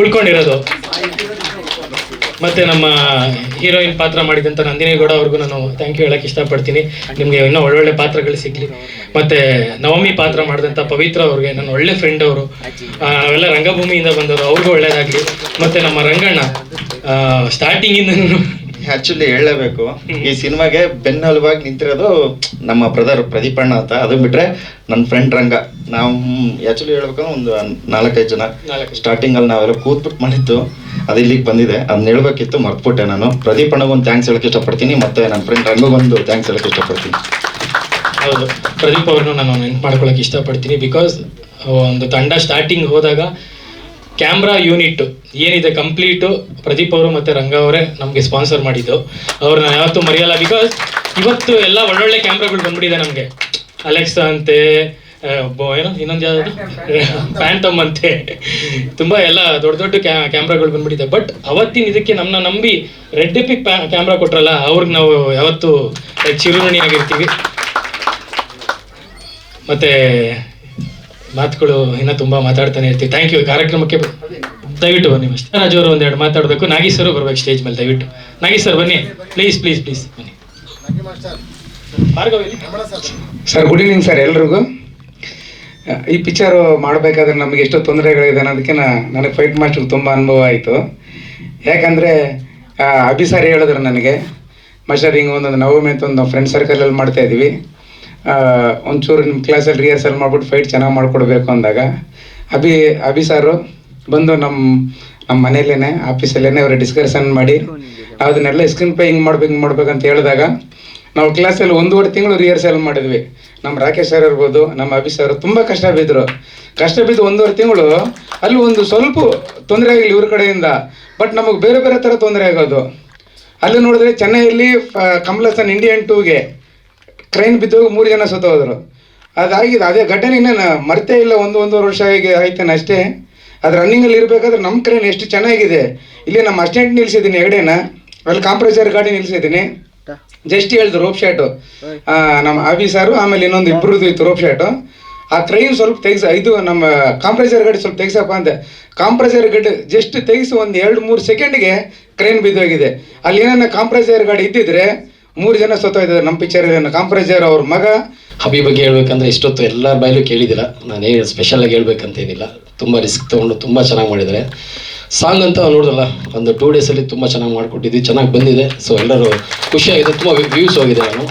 ಉಳ್ಕೊಂಡಿರೋದು. ಮತ್ತು ನಮ್ಮ ಹೀರೋಯಿನ್ ಪಾತ್ರ ಮಾಡಿದಂಥ ನಂದಿನಿ ಗೌಡ ಅವ್ರಿಗೂ ನಾನು ಥ್ಯಾಂಕ್ ಯು ಹೇಳೋಕ್ಕೆ ಇಷ್ಟಪಡ್ತೀನಿ. ನಿಮಗೆ ಇನ್ನೂ ಒಳ್ಳೊಳ್ಳೆ ಪಾತ್ರಗಳು ಸಿಗಲಿ. ಮತ್ತು ನವಮಿ ಪಾತ್ರ ಮಾಡಿದಂಥ ಪವಿತ್ರ ಅವ್ರಿಗೆ ನನ್ನ ಒಳ್ಳೆ ಫ್ರೆಂಡ್ ಅವರು, ನಾವೆಲ್ಲ ರಂಗಭೂಮಿಯಿಂದ ಬಂದವರು, ಅವ್ರಿಗೂ ಒಳ್ಳೇದಾಗಲಿ. ಮತ್ತು ನಮ್ಮ ರಂಗಣ್ಣ ಸ್ಟಾರ್ಟಿಂಗಿಂದ
ಆಕ್ಚುಲಿ ಹೇಳಲೇಬೇಕು, ಈ ಸಿನಿಮಾಗೆ ಬೆನ್ನೆಲುಬಾಗಿ ನಿಂತಿರೋದು ನಮ್ಮ ಬ್ರದರ್ ಪ್ರದೀಪಣ್ಣ ಅಂತ. ಅದು ಬಿಟ್ರೆ ನನ್ನ ಫ್ರೆಂಡ್ ರಂಗ. ನಾವು ಆಕ್ಚುಲಿ ಹೇಳ್ಬೇಕಂದ್ರೆ ಒಂದು 4-5 ಜನ ಸ್ಟಾರ್ಟಿಂಗಲ್ಲಿ ನಾವೆಲ್ಲ ಕೂತ್ಬಿಟ್ಟು ಮಾಡಿದ್ದು, ಅದು ಇಲ್ಲಿಗೆ ಬಂದಿದೆ. ಅದನ್ನ ಹೇಳ್ಬೇಕಿತ್ತು, ಮರ್ತ್ಬಿಟ್ಟೆ ನಾನು. ಪ್ರದೀಪಣ್ಣಗೊಂದು ಥ್ಯಾಂಕ್ಸ್ ಹೇಳಕ್ಕೆ ಇಷ್ಟಪಡ್ತೀನಿ, ಮತ್ತು ನನ್ನ ಫ್ರೆಂಡ್ ರಂಗಗೊಂದು ಥ್ಯಾಂಕ್ಸ್ ಹೇಳಕ್ಕೆ ಇಷ್ಟಪಡ್ತೀನಿ.
ಹೌದು, ಪ್ರದೀಪ್ ಅವ್ರನ್ನೂ ನಾನು ನೆನ್ಪು ಮಾಡ್ಕೊಳಕ್ಕೆ ಇಷ್ಟಪಡ್ತೀನಿ. ಬಿಕಾಸ್ ಒಂದು ತಂಡ ಸ್ಟಾರ್ಟಿಂಗ್ ಹೋದಾಗ ಕ್ಯಾಮ್ರಾ ಯೂನಿಟ್ ಏನಿದೆ ಕಂಪ್ಲೀಟು ಪ್ರದೀಪ್ ಅವರು ಮತ್ತು ರಂಗ ಅವರೇ ನಮಗೆ ಸ್ಪಾನ್ಸರ್ ಮಾಡಿದ್ದು. ಅವ್ರನ್ನ ಯಾವತ್ತೂ ಮರೆಯಲ್ಲ. ಬಿಕಾಸ್ ಇವತ್ತು ಎಲ್ಲ ಒಳ್ಳೊಳ್ಳೆ ಕ್ಯಾಮ್ರಾಗಳು ಬಂದ್ಬಿಟ್ಟಿದೆ ನಮಗೆ. ಅಲೆಕ್ಸಾ ಅಂತೆ, ಏನೋ ಇನ್ನೊಂದು ಯಾವುದು ಫ್ಯಾಂಟಮ್ ಅಂತೆ, ತುಂಬ ಎಲ್ಲ ದೊಡ್ಡ ಕ್ಯಾಮ್ರಾಗಳು ಬಂದ್ಬಿಟ್ಟಿದೆ. ಬಟ್ ಅವತ್ತಿನ ಇದಕ್ಕೆ ನಮ್ಮನ್ನ ನಂಬಿ ರೆಡ್ ಎಪಿಕ್ ಕ್ಯಾಮ್ರಾ ಕೊಟ್ರಲ್ಲ, ಅವ್ರಿಗೆ ನಾವು ಯಾವತ್ತೂ ಚಿರುಋಣಿಯಾಗಿರ್ತೀವಿ. ಮತ್ತು ಮಾತುಗಳು ಇನ್ನೂ ತುಂಬ ಮಾತಾಡ್ತಾನೆ ಇರ್ತೀವಿ. Thank you. ಕಾರ್ಯಕ್ರಮಕ್ಕೆ ದಯವಿಟ್ಟು ಬನ್ನಿ. ರಾಜು ಅವರು 2 ಮಾತಾಡಬೇಕು. ನಾಗೇಶ್ ಬರ್ಬೇಕು ಸ್ಟೇಜ್ ಮೇಲೆ. ದಯವಿಟ್ಟು ನಾಗೇಶ್ ಸರ್ ಬನ್ನಿ, ಪ್ಲೀಸ್ ಪ್ಲೀಸ್ ಪ್ಲೀಸ್ ಬನ್ನಿ.
ಸರ್ ಗುಡ್ ಈವ್ನಿಂಗ್ ಸರ್ ಎಲ್ರಿಗೂ. ಈ ಪಿಕ್ಚರು ಮಾಡಬೇಕಾದ್ರೆ ನಮಗೆ ಎಷ್ಟೋ ತೊಂದರೆಗಳಿದೆ ಅನ್ನೋದಕ್ಕೆ ನನಗೆ ಫೈಟ್ ಮಾಸ್ಟರ್ಗೆ ತುಂಬ ಅನುಭವ ಆಯಿತು. ಯಾಕಂದರೆ ಅಭಿ ಸರ್ ಹೇಳಿದ್ರು ನನಗೆ, ಮಾಸ್ಟರ್ ಹಿಂಗೆ ಒಂದೊಂದು ನವಮಿ ಅಂತ ಒಂದು ಫ್ರೆಂಡ್ ಸರ್ಕಲಲ್ಲಿ ಮಾಡ್ತಾಯಿದ್ವಿ, ಒಂಚೂರು ನಿಮ್ಮ ಕ್ಲಾಸಲ್ಲಿ ರಿಹರ್ಸಲ್ ಮಾಡ್ಬಿಟ್ಟು ಫೈಟ್ ಚೆನ್ನಾಗಿ ಮಾಡಿಕೊಡ್ಬೇಕು ಅಂದಾಗ ಅಭಿ ಸಾರು ಬಂದು ನಮ್ಮ ಮನೆಯಲ್ಲೇ ಆಫೀಸಲ್ಲೇ ಅವರು ಡಿಸ್ಕಷನ್ ಮಾಡಿ ಅದನ್ನೆಲ್ಲ ಸ್ಕ್ರೀನ್ ಪ್ಲೇ ಹಿಂಗೆ ಮಾಡ್ಬೇಕಂತ ಹೇಳಿದಾಗ ನಾವು ಕ್ಲಾಸಲ್ಲಿ 1.5 ತಿಂಗಳು ರಿಹರ್ಸಲ್ ಮಾಡಿದ್ವಿ. ನಮ್ಮ ರಾಕೇಶ್ ಸರ್ ಇರ್ಬೋದು, ನಮ್ಮ ಅಭಿ ಸರ್ ತುಂಬ ಕಷ್ಟ ಬಿದ್ದು 1.5 ತಿಂಗಳು ಅಲ್ಲಿ ಒಂದು ಸ್ವಲ್ಪ ತೊಂದರೆ ಆಗಿಲ್ಲ ಇವ್ರ ಕಡೆಯಿಂದ. ಬಟ್ ನಮಗೆ ಬೇರೆ ಬೇರೆ ಥರ ತೊಂದರೆ ಆಗೋದು. ಅಲ್ಲಿ ನೋಡಿದ್ರೆ ಚೆನ್ನೈಯಲ್ಲಿ ಕಮಲಾಸನ್ ಇಂಡಿಯನ್ 2ಗೆ ಕ್ರೈನ್ ಬಿದ್ದೋಗಿ 3 ಜನ ಸತ್ತೋದ್ರು. ಅದಾಗಿದೆ, ಅದೇ ಘಟನೆ ಇನ್ನೇನು ಮರ್ತೇ ಇಲ್ಲ. 1-1.5 ವರ್ಷ ಆಯ್ತಾನೆ ಅಷ್ಟೇ. ಅದು ರನ್ನಿಂಗಲ್ಲಿ ಇರಬೇಕಾದ್ರೆ ನಮ್ಮ ಕ್ರೈನ್ ಎಷ್ಟು ಚೆನ್ನಾಗಿದೆ. ಇಲ್ಲಿ ನಮ್ಮ ಅಸ್ಟೆಂಟ್ ನಿಲ್ಸಿದ್ದೀನಿ ಹೆಗಡೆನ, ಅಲ್ಲಿ ಕಾಂಪ್ರೆಸರ್ ಗಾಡಿ ನಿಲ್ಸಿದ್ದೀನಿ. ಜಸ್ಟ್ ಹೇಳ್ದು ರೋಪ್ ಶಾಟು ನಮ್ಮ ಅಭಿ ಸಾರು, ಆಮೇಲೆ ಇನ್ನೊಂದು ಇಬ್ಬರದ್ದು ಇತ್ತು ರೋಪ್ ಶಾಟು. ಆ ಕ್ರೈನ್ ಸ್ವಲ್ಪ ಇದು ನಮ್ಮ ಕಾಂಪ್ರೆಸರ್ ಗಾಡಿ ಸ್ವಲ್ಪ ತೆಗ್ಸಪ್ಪ ಅಂತೆ. ಕಾಂಪ್ರೆಸರ್ ಗಾಡಿ ಜಸ್ಟ್ ತೆಗಿಸಿ ಒಂದು 2-3 ಸೆಕೆಂಡ್ಗೆ ಕ್ರೈನ್ ಬಿದ್ದೋಗಿದೆ. ಅಲ್ಲಿ ಏನಾರ ಕಾಂಪ್ರೆಸರ್ ಗಾಡಿ ಇದ್ದಿದ್ರೆ 3 ಜನ ಸತ್ತೋಯ್ತಾರೆ ನಮ್ಮ ಪಿಕ್ಚರಲ್ಲಿ. ಕಾಂಪ್ರೆಸರ್ ಅವ್ರ ಮಗ.
ಅಭಿ ಬಗ್ಗೆ ಹೇಳ್ಬೇಕಂದ್ರೆ ಇಷ್ಟೊತ್ತು ಎಲ್ಲರ ಬಾಯಲ್ಲೂ ಕೇಳಿದ್ದೀರ, ನಾನೇನು ಸ್ಪೆಷಲಾಗಿ ಹೇಳ್ಬೇಕಂತೇನಿಲ್ಲ. ತುಂಬ ರಿಸ್ಕ್ ತೊಗೊಂಡು ತುಂಬ ಚೆನ್ನಾಗಿ ಮಾಡಿದ್ದಾರೆ. ಸಾಂಗ್ ಅಂತ ನೋಡಿದ್ರಲ್ಲ, ಒಂದು 2 ಡೇಸಲ್ಲಿ ತುಂಬ ಚೆನ್ನಾಗಿ ಮಾಡಿಕೊಟ್ಟಿದ್ವಿ, ಚೆನ್ನಾಗಿ ಬಂದಿದೆ. ಸೊ ಎಲ್ಲರೂ ಖುಷಿಯಾಗಿದೆ, ತುಂಬ ವ್ಯೂಸ್ ಹೋಗಿದೆ ನಾನು.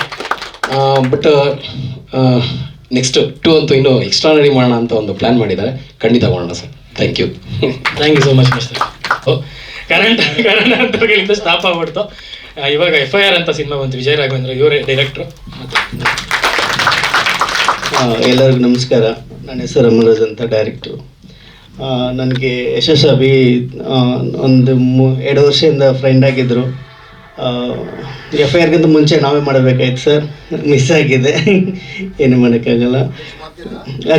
ಬಟ್ ನೆಕ್ಸ್ಟ್ 2 ಅಂತೂ ಇನ್ನೂ ಎಕ್ಸ್ಟ್ರಾನರಿ ಮಾಡೋಣ ಅಂತ ಒಂದು ಪ್ಲ್ಯಾನ್ ಮಾಡಿದ್ದಾರೆ. ಖಂಡಿತ ಮಾಡೋಣ sir. Thank you
so much mister. ಕಾರಣಾಂತರಗಳಿಂದ ಸ್ಟಾಪ್ ಆಗ್ಬಿಡ್ತು. ಇವಾಗ FIR ಅಂತ ಸಿನಿಮಾ ಬಂತು, ವಿಜಯ ರಾಘವೇಂದ್ರ ಇವರೇ ಡೈರೆಕ್ಟ್ರು.
ಎಲ್ಲರಿಗೂ ನಮಸ್ಕಾರ. ನನ್ನ ಹೆಸರು ಅಮರಾಜ್ ಅಂತ, ಡೈರೆಕ್ಟ್ರು. ನನಗೆ ಯಶಸ್ ಅಭಿ ಒಂದು 2 ವರ್ಷದಿಂದ ಫ್ರೆಂಡ್ ಆಗಿದ್ದರು. FIRಗಿಂತ ಮುಂಚೆ ನಾವೇ ಮಾಡಬೇಕಾಯ್ತು ಸರ್, ಮಿಸ್ ಆಗಿದೆ, ಏನು ಮಾಡೋಕ್ಕಾಗಲ್ಲ.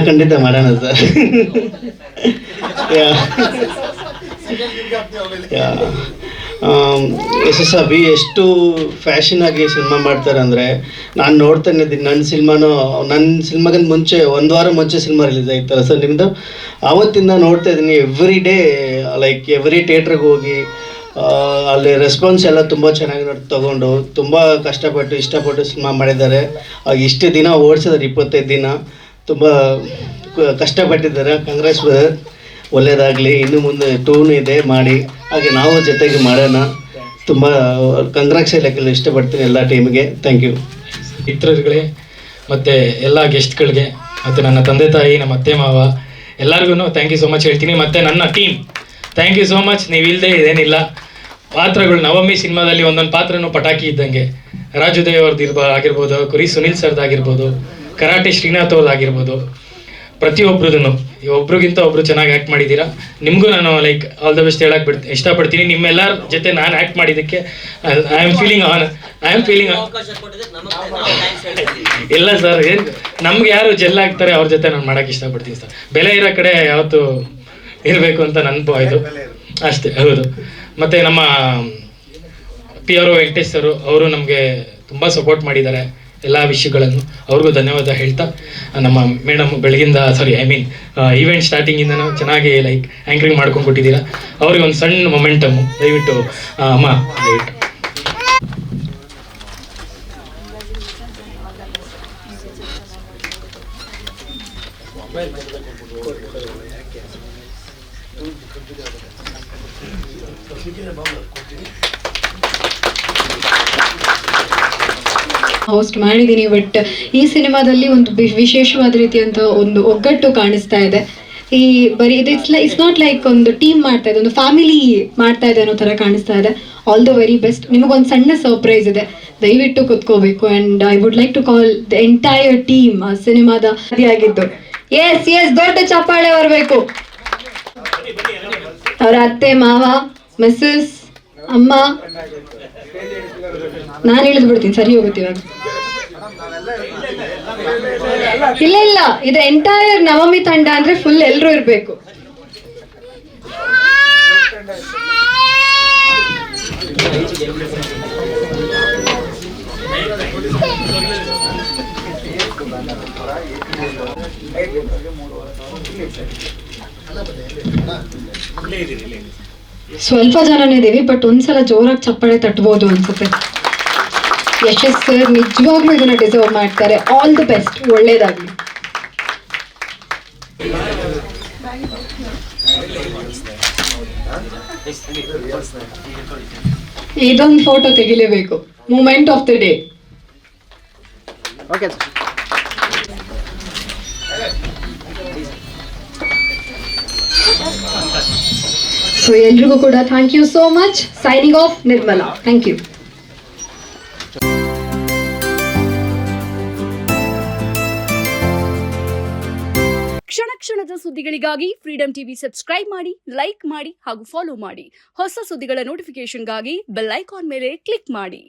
ಖಂಡಿತ ಮಾಡೋಣ ಸರ್. ಯಶಸ್ ಅಭಿ ಎಷ್ಟು ಫ್ಯಾಷನಾಗಿ ಸಿನಿಮಾ ಮಾಡ್ತಾರೆ ಅಂದರೆ, ನಾನು ನೋಡ್ತಾನೆ ಇದ್ದೀನಿ. ನನ್ನ ಸಿನಿಮಾಗಿಂತ ಮುಂಚೆ 1 ವಾರ ಮುಂಚೆ ಸಿನಿಮಾ ರಿಲೀಸ್ ಆಯ್ತಲ್ಲ ಸರ್ ನಿಮ್ಮದು, ಆವತ್ತಿಂದ ನೋಡ್ತಾ ಇದ್ದೀನಿ. ಎವ್ರಿ ಥಿಯೇಟ್ರಿಗೆ ಹೋಗಿ ಅಲ್ಲಿ ರೆಸ್ಪಾನ್ಸ್ ಎಲ್ಲ ತುಂಬ ಚೆನ್ನಾಗಿ ತೊಗೊಂಡು ತುಂಬ ಇಷ್ಟಪಟ್ಟು ಸಿನಿಮಾ ಮಾಡಿದ್ದಾರೆ. ಇಷ್ಟು ದಿನ ಓಡಿಸಿದ್ದಾರೆ, 25 ದಿನ. ತುಂಬ ಕಷ್ಟಪಟ್ಟಿದ್ದಾರೆ. ಕಾಂಗ್ರೆಸ್ ಒಳ್ಳೇದಾಗಲಿ. ಇನ್ನು ಮುಂದೆ ಟೂನ್ ಇದೆ ಮಾಡಿ, ಹಾಗೆ ನಾವು ಜೊತೆಗೆ ಮಾಡೋಣ. ತುಂಬ ಕಂಗ್ರಾಟ್ಸ್ ಹೇಳೋಕ್ಕೆಲ್ಲ ಇಷ್ಟಪಡ್ತೀನಿ ಎಲ್ಲ ಟೀಮ್ಗೆ. Thank you.
ಮಿತ್ರರುಗಳೇ ಮತ್ತು ಎಲ್ಲ ಗೆಸ್ಟ್ಗಳಿಗೆ ಮತ್ತು ನನ್ನ ತಂದೆ ತಾಯಿ, ನಮ್ಮ ಅತ್ತೆ ಮಾವ ಎಲ್ಲರಿಗೂ ಥ್ಯಾಂಕ್ ಯು ಸೋ ಮಚ್ ಹೇಳ್ತೀನಿ. ಮತ್ತು ನನ್ನ team thank you so much. ನೀವಿಲ್ಲದೆ ಇದೇನಿಲ್ಲ. ಪಾತ್ರಗಳು ನವಮಿ ಸಿನಿಮಾದಲ್ಲಿ ಒಂದೊಂದು ಪಾತ್ರನೂ ಪಟಾಕಿ ಇದ್ದಂಗೆ. ರಾಜುದೇವ್ ಅವ್ರದ್ದು ಆಗಿರ್ಬೋದು, ಕುರಿ ಸುನಿಲ್ ಸರ್ದಾಗಿರ್ಬೋದು, ಕರಾಟೆ ಶ್ರೀನಾಥ್ ಅವ್ರದ್ದಾಗಿರ್ಬೋದು, ಪ್ರತಿಯೊಬ್ಬರದೂ ಒಬ್ರಿಗಿಂತ ಒಬ್ರು ಚೆನ್ನಾಗಿ ಆ್ಯಕ್ಟ್ ಮಾಡಿದ್ದೀರಾ. ನಿಮಗೂ ನಾನು ಲೈಕ್ ಆಲ್ ದ ಬೆಸ್ಟ್ ಹೇಳಕ್ಕೆ ಇಷ್ಟಪಡ್ತೀನಿ. ನಿಮ್ಮೆಲ್ಲರ ಜೊತೆ ನಾನು ಆ್ಯಕ್ಟ್ ಮಾಡಿದ್ದಕ್ಕೆ ಐ ಆಮ್ ಫೀಲಿಂಗ್ ಇಲ್ಲ ಸರ್, ಏನು ನಮ್ಗೆ ಯಾರು ಜೆಲ್ ಆಗ್ತಾರೆ ಅವ್ರ ಜೊತೆ ನಾನು ಮಾಡೋಕ್ಕೆ ಇಷ್ಟಪಡ್ತೀನಿ ಸರ್. ಬೆಲೆ ಇರೋ ಕಡೆ ಯಾವತ್ತೂ ಇರಬೇಕು ಅಂತ ನೆನಪು ಆಯಿತು ಅಷ್ಟೇ. ಹೌದು. ಮತ್ತು ನಮ್ಮ PRO ವೆಂಕಟೇಶ್ ಸರು ಅವರು ನಮಗೆ ತುಂಬ ಸಪೋರ್ಟ್ ಮಾಡಿದ್ದಾರೆ ಎಲ್ಲ ವಿಷಯಗಳನ್ನು. ಅವ್ರಿಗೂ ಧನ್ಯವಾದ ಹೇಳ್ತಾ, ನಮ್ಮ ಮೇಡಮ್ ಬೆಳಗಿಂದ ಈವೆಂಟ್ ಸ್ಟಾರ್ಟಿಂಗಿಂದನೂ ಚೆನ್ನಾಗಿ ಲೈಕ್ ಆ್ಯಂಕರಿಂಗ್ ಮಾಡ್ಕೊಂಡು ಕೊಟ್ಟಿದ್ದೀರಾ. ಅವ್ರಿಗೆ ಒಂದು ಸಣ್ಣ ಮೊಮೆಂಟಮ್ಮು ದಯವಿಟ್ಟು ಅಮ್ಮ ದಯವಿಟ್ಟು.
ಹೋಸ್ಟ್ ಮಾಡಿದ್ದೀನಿ. ಬಟ್ ಈ ಸಿನಿಮಾದಲ್ಲಿ ಒಂದು ವಿಶೇಷವಾದ ರೀತಿಯಂತ ಒಂದು ಒಗ್ಗಟ್ಟು ಕಾಣಿಸ್ತಾ ಇದೆ. ಈ ಬರೀ ಇಟ್ಸ್ ನಾಟ್ ಲೈಕ್ ಒಂದು ಟೀಮ್ ಮಾಡ್ತಾ ಇದೆ, ಒಂದು ಫ್ಯಾಮಿಲಿ ಮಾಡ್ತಾ ಇದೆ ಅನ್ನೋ ಥರ ಕಾಣಿಸ್ತಾ ಇದೆ. All the very best. ನಿಮಗೊಂದು ಸಣ್ಣ ಸರ್ಪ್ರೈಸ್ ಇದೆ, ದಯವಿಟ್ಟು ಕುತ್ಕೋಬೇಕು. And I would like to call the entire team ಸಿನಿಮಾದ ಆಗಿದ್ದು. ಎಸ್ ದೊಡ್ಡ ಚಪ್ಪಾಳೆ ಬರಬೇಕು. ಅವರ ಅತ್ತೆ ಮಾವ, ಮಿಸ್ಸಸ್, ಅಮ್ಮ, ನಾನು ಇಳಿದು ಬಿಡ್ತೀನಿ, ಸರಿ ಹೋಗುತ್ತೆ ಇವಾಗ. ಇಲ್ಲ, ಇದು ಎಂಟೈರ್ ನವಮಿ ತಂಡ ಅಂದ್ರೆ ಫುಲ್ ಎಲ್ಲರೂ ಇರಬೇಕು. ಸ್ವಲ್ಪ ಜನನೇ ಇದೀವಿ, ಬಟ್ ಒಂದ್ಸಲ ಜೋರಾಗಿ ಚಪ್ಪಾಳೆ ತಟ್ಬೋದು ಅನ್ಸುತ್ತೆ. ಯಶಸ್ ಸರ್ ನಿಜವಾಗ್ಲೂ ಇದನ್ನ ಡಿಸರ್ವ್ ಮಾಡ್ತಾರೆ. ಆಲ್ ದಿ ಬೆಸ್ಟ್, ಒಳ್ಳೇದಾಗ್ಲಿ. ಇದೊಂದು ಫೋಟೋ ತೆಗಿಲೇಬೇಕು. Moment of the day.
Okay.
So ಎಲ್ರಿಗೂ ಕೂಡ thank you so much. Signing off, Nirmala. Thank you.
ಕ್ಷಣ ಕ್ಷಣದ ಸುದ್ದಿಗಳಿಗಾಗಿ ಫ್ರೀಡಂ ಟಿವಿ ಸಬ್ಸ್ಕ್ರೈಬ್ ಮಾಡಿ, ಲೈಕ್ ಮಾಡಿ ಹಾಗೂ ಫಾಲೋ ಮಾಡಿ. ಹೊಸ ಸುದ್ದಿಗಳ ನೋಟಿಫಿಕೇಶನ್ಗಾಗಿ ಬೆಲ್ ಐಕಾನ್ ಮೇಲೆ ಕ್ಲಿಕ್ ಮಾಡಿ.